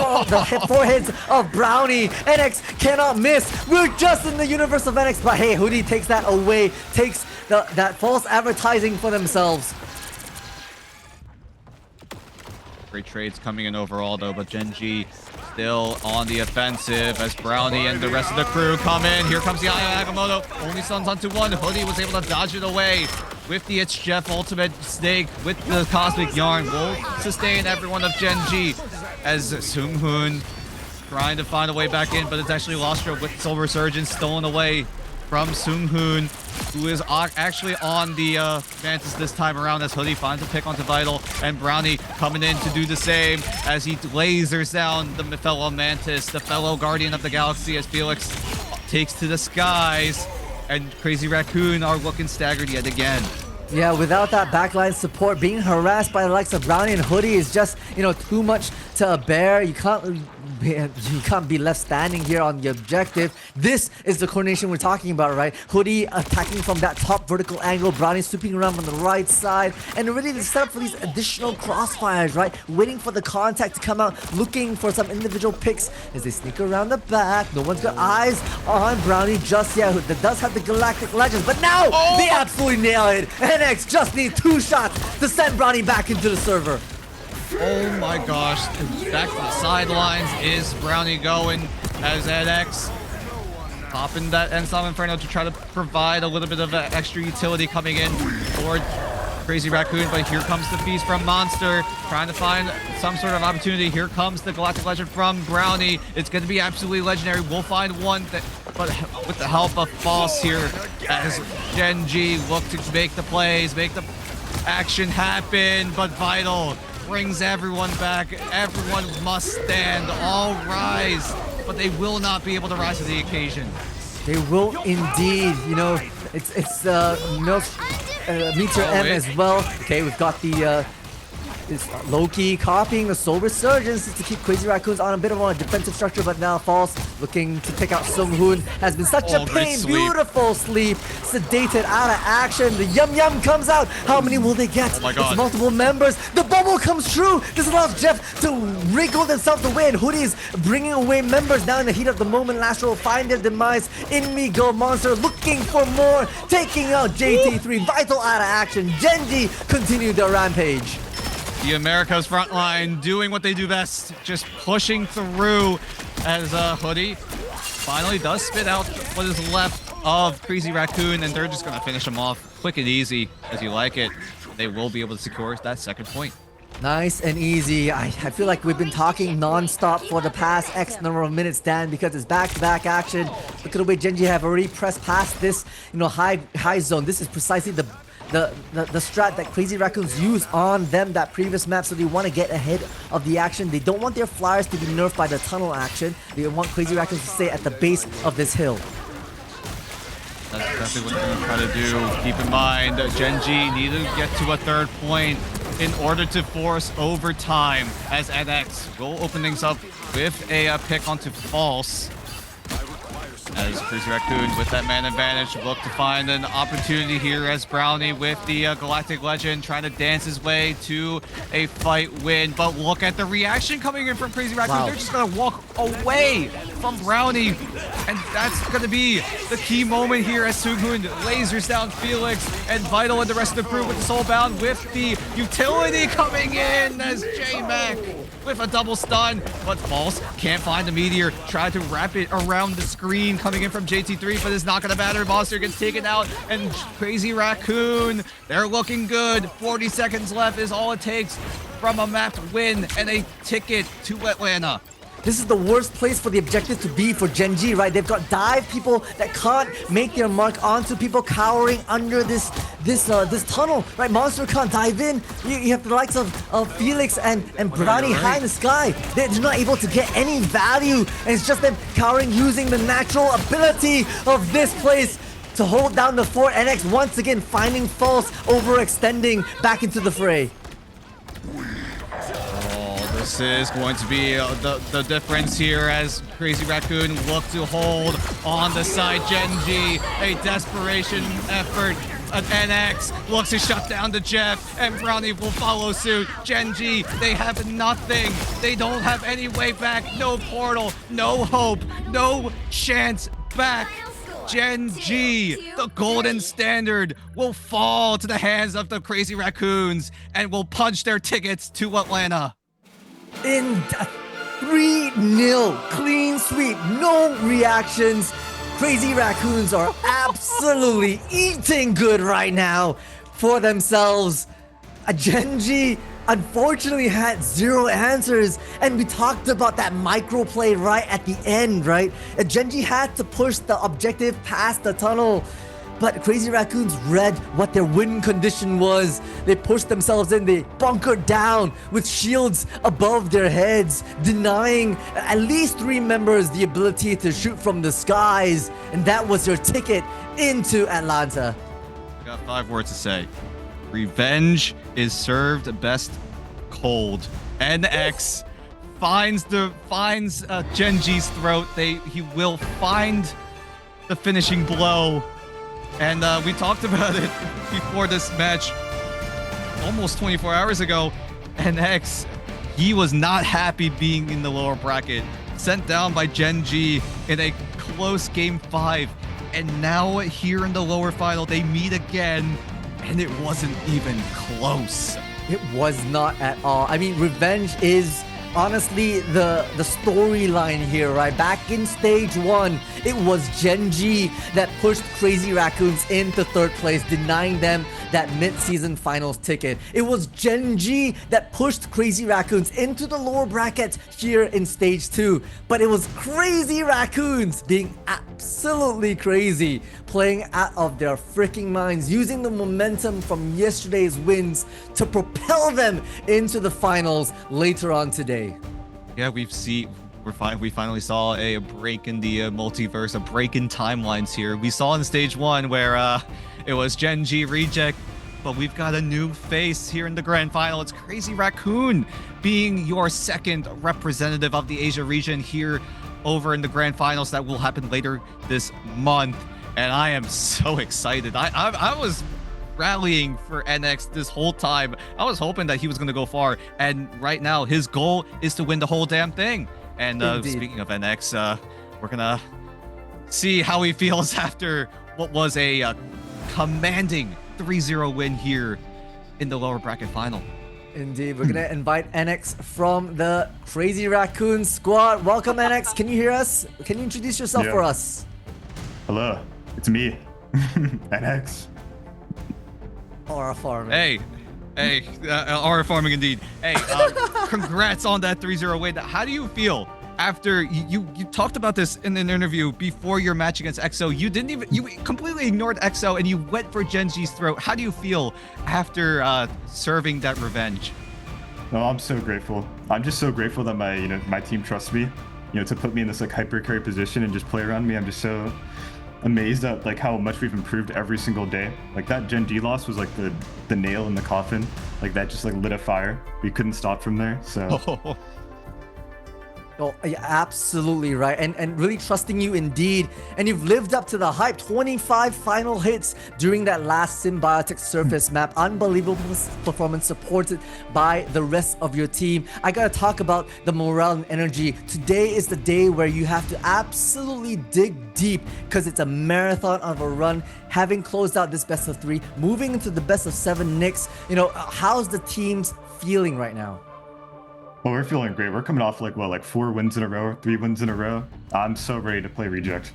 foreheads of Brownie. NX cannot miss. We're just in the universe of NX, but hey, Hoodie takes that away, takes that false advertising for themselves. Great trades coming in overall though, but Gen.G still on the offensive as Brownie and the rest of the crew come in. Here comes the Eye of Agamotto. Only stuns onto one. Hoodie was able to dodge it away with the It's Jeff ultimate. Snake with the Cosmic Yarn will sustain everyone of Gen.G as Sunghoon trying to find a way back in, but it's actually Lostro with Soul Resurgence stolen away from Sunghoon, who is actually on the Mantis this time around as Hoodie finds a pick onto Vital, and Brownie coming in to do the same as he lasers down the fellow Mantis, the fellow Guardian of the Galaxy, as Felix takes to the skies, and Crazy Raccoon are looking staggered yet again. Yeah, without that backline support, being harassed by the likes of Brownie and Hoodie is just, too much to bear. You can't be left standing here on the objective. This is the coordination we're talking about, right? Hoodie attacking from that top vertical angle, Brownie swooping around from the right side, and ready to set up for these additional crossfires, right? Waiting for the contact to come out, looking for some individual picks as they sneak around the back. No one's got eyes on Brownie just yet. That does have the Galactic Legends, but now they absolutely nail it. NX just need 2 shots to send Brownie back into the server. Oh my gosh, back to the sidelines is Brownie going as NX popping that Ensom Inferno to try to provide a little bit of extra utility coming in for Crazy Raccoon, but here comes the feast from Monster, trying to find some sort of opportunity. Here comes the Galactic Legend from Brownie. It's going to be absolutely legendary. We'll find one, but with the help of False here, as Gen.G look to make the plays, make the action happen, but Vital brings everyone back. Everyone must stand. All rise. But they will not be able to rise to the occasion. They will indeed. You know, it's Meteor M wait. as well. Okay, we've got the is Loki copying the Soul Resurgence to keep Crazy Raccoons on a bit of a defensive structure, but now False looking to pick out Sung Hoon. Has been such a great pain. sleep. Beautiful sleep. Sedated out of action. The Yum Yum comes out. How many will they get? Oh my God. It's multiple members. The bubble comes true. This allows Jeff to wriggle themselves away, and Hoodie's bringing away members now in the heat of the moment. Last row find their demise. In me go Monster looking for more. Taking out JT3. Vital out of action. Gen.G continue their rampage. The America's frontline doing what they do best, just pushing through as Hoodie finally does spit out what is left of Crazy Raccoon, and they're just going to finish them off quick and easy as you like it. They will be able to secure that second point. Nice and easy. I feel like we've been talking non-stop for the past X number of minutes, Dan, because it's back-to-back action. Look at the way Gen.G have already pressed past this, high zone. This is precisely the strat that Crazy Raccoons used on them that previous map, so they want to get ahead of the action. They don't want their flyers to be nerfed by the tunnel action. They want Crazy Raccoons to stay at the base of this hill. That's exactly what they're going to try to do. Keep in mind, Gen.G need to get to a third point in order to force overtime, as NX will open things up with a pick onto False. As Crazy Raccoon with that man advantage look to find an opportunity here, as Brownie with the Galactic Legend trying to dance his way to a fight win. But look at the reaction coming in from Crazy Raccoon. Wow. They're just going to walk away from Brownie. And that's going to be the key moment here as Sung-Hoon lasers down Felix and Vital and the rest of the crew with the Soulbound with the utility coming in as J-Mac with a double stun, but False can't find the meteor. Tried to wrap it around the screen coming in from JT3, but it's not gonna matter. Monster gets taken out, and Crazy Raccoon, they're looking good. 40 seconds left is all it takes from a map win and a ticket to Atlanta. This is the worst place for the objective to be for Gen.G, right? They've got dive people that can't make their mark onto people cowering under this tunnel, right? Monster can't dive in. You have the likes of Felix and Brownie high in the sky. They're not able to get any value, and it's just them cowering using the natural ability of this place to hold down the fort. NX once again finding False, overextending back into the fray. This is going to be the difference here as Crazy Raccoon look to hold on the side. Gen.G, a desperation effort. An NX looks to shut down the Jeff, and Brownie will follow suit. Gen.G, they have nothing. They don't have any way back. No portal, no hope, no chance back. Gen.G, the golden standard, will fall to the hands of the Crazy Raccoons and will punch their tickets to Atlanta. In 3-0, clean sweep, no reactions. Crazy Raccoons are absolutely eating good right now for themselves. Gen.G unfortunately had 0 answers, and we talked about that micro play right at the end, right? Gen.G had to push the objective past the tunnel. But Crazy Raccoons read what their win condition was. They pushed themselves in, they bunkered down with shields above their heads, denying at least 3 members the ability to shoot from the skies. And that was your ticket into Atlanta. I got 5 words to say. Revenge is served best cold. NX finds Gen.G's throat. He will find the finishing blow. And we talked about it before this match almost 24 hours ago. NX, he was not happy being in the lower bracket. Sent down by Gen.G in a close game 5. And now here in the lower final, they meet again. And it wasn't even close. It was not at all. I mean, revenge is honestly the storyline here, right? Back in stage 1, it was Gen.G that pushed Crazy Raccoons into 3rd place, denying them that mid-season finals ticket. It was Gen.G that pushed Crazy Raccoons into the lower brackets here in stage 2. But it was Crazy Raccoons being absolutely crazy, playing out of their freaking minds, using the momentum from yesterday's wins to propel them into the finals later on today. Yeah, we finally saw a break in the multiverse, a break in timelines here. We saw in stage 1 where it was Gen.G reject, but we've got a new face here in the grand final. It's Crazy Raccoon being your 2nd representative of the Asia region here over in the grand finals that will happen later this month. And I am so excited. I was rallying for NX this whole time. I was hoping that he was going to go far. And right now, his goal is to win the whole damn thing. And speaking of NX, we're going to see how he feels after what was a commanding 3-0 win here in the lower bracket final. Indeed, we're gonna invite NX from the Crazy Raccoon squad. Welcome, NX. Can you hear us? Can you introduce yourself for us? Hello, it's me, NX. Aura Farming. Hey, Aura Farming indeed. Hey, congrats on that 3-0 win. How do you feel after you talked about this in an interview before your match against EXO? You completely ignored EXO and you went for Gen.G's throat. How do you feel after serving that revenge? No, I'm so grateful. I'm just so grateful that my team trusts me, to put me in this like hyper carry position and just play around me. I'm just so amazed at like how much we've improved every single day. Like that Gen.G loss was like the nail in the coffin. Like that just like lit a fire. We couldn't stop from there. So. Oh, yeah, absolutely right, and really trusting you indeed. And you've lived up to the hype. 25 final hits during that last Symbiotic Surface map. Unbelievable performance supported by the rest of your team. I gotta talk about the morale and energy. Today is the day where you have to absolutely dig deep because it's a marathon of a run. Having closed out this best of 3, moving into the best of 7 next. How's the team's feeling right now? Well, we're feeling great. We're coming off like 4 wins in a row, 3 wins in a row. I'm so ready to play Reject.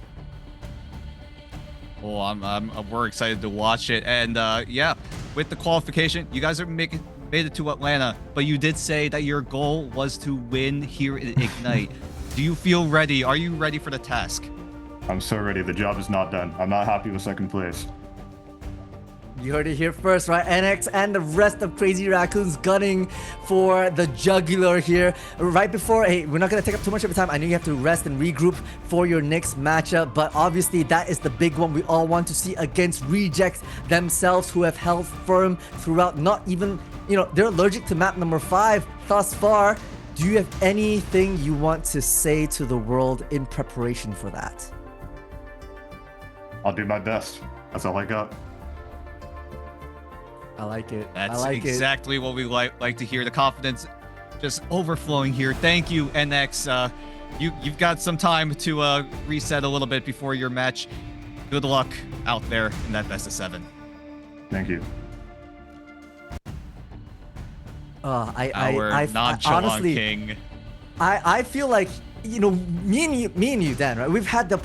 Well, we're excited to watch it. And yeah, with the qualification, you guys are made it to Atlanta, but you did say that your goal was to win here at Ignite. Do you feel ready? Are you ready for the task? I'm so ready. The job is not done. I'm not happy with 2nd place. You heard it here first, right? NX and the rest of Crazy Raccoons gunning for the jugular here. Right before, hey, we're not going to take up too much of your time. I know you have to rest and regroup for your next matchup, but obviously that is the big one we all want to see against Rejects themselves, who have held firm throughout. Not even, they're allergic to map number 5 thus far. Do you have anything you want to say to the world in preparation for that? I'll do my best. That's all I got. I like it. That's exactly what we like to hear. The confidence just overflowing here. Thank you, NX. You've got some time to reset a little bit before your match. Good luck out there in that best of 7. Thank you. Our nonchalant honestly, king. I feel like me and you, Dan, right? We've had the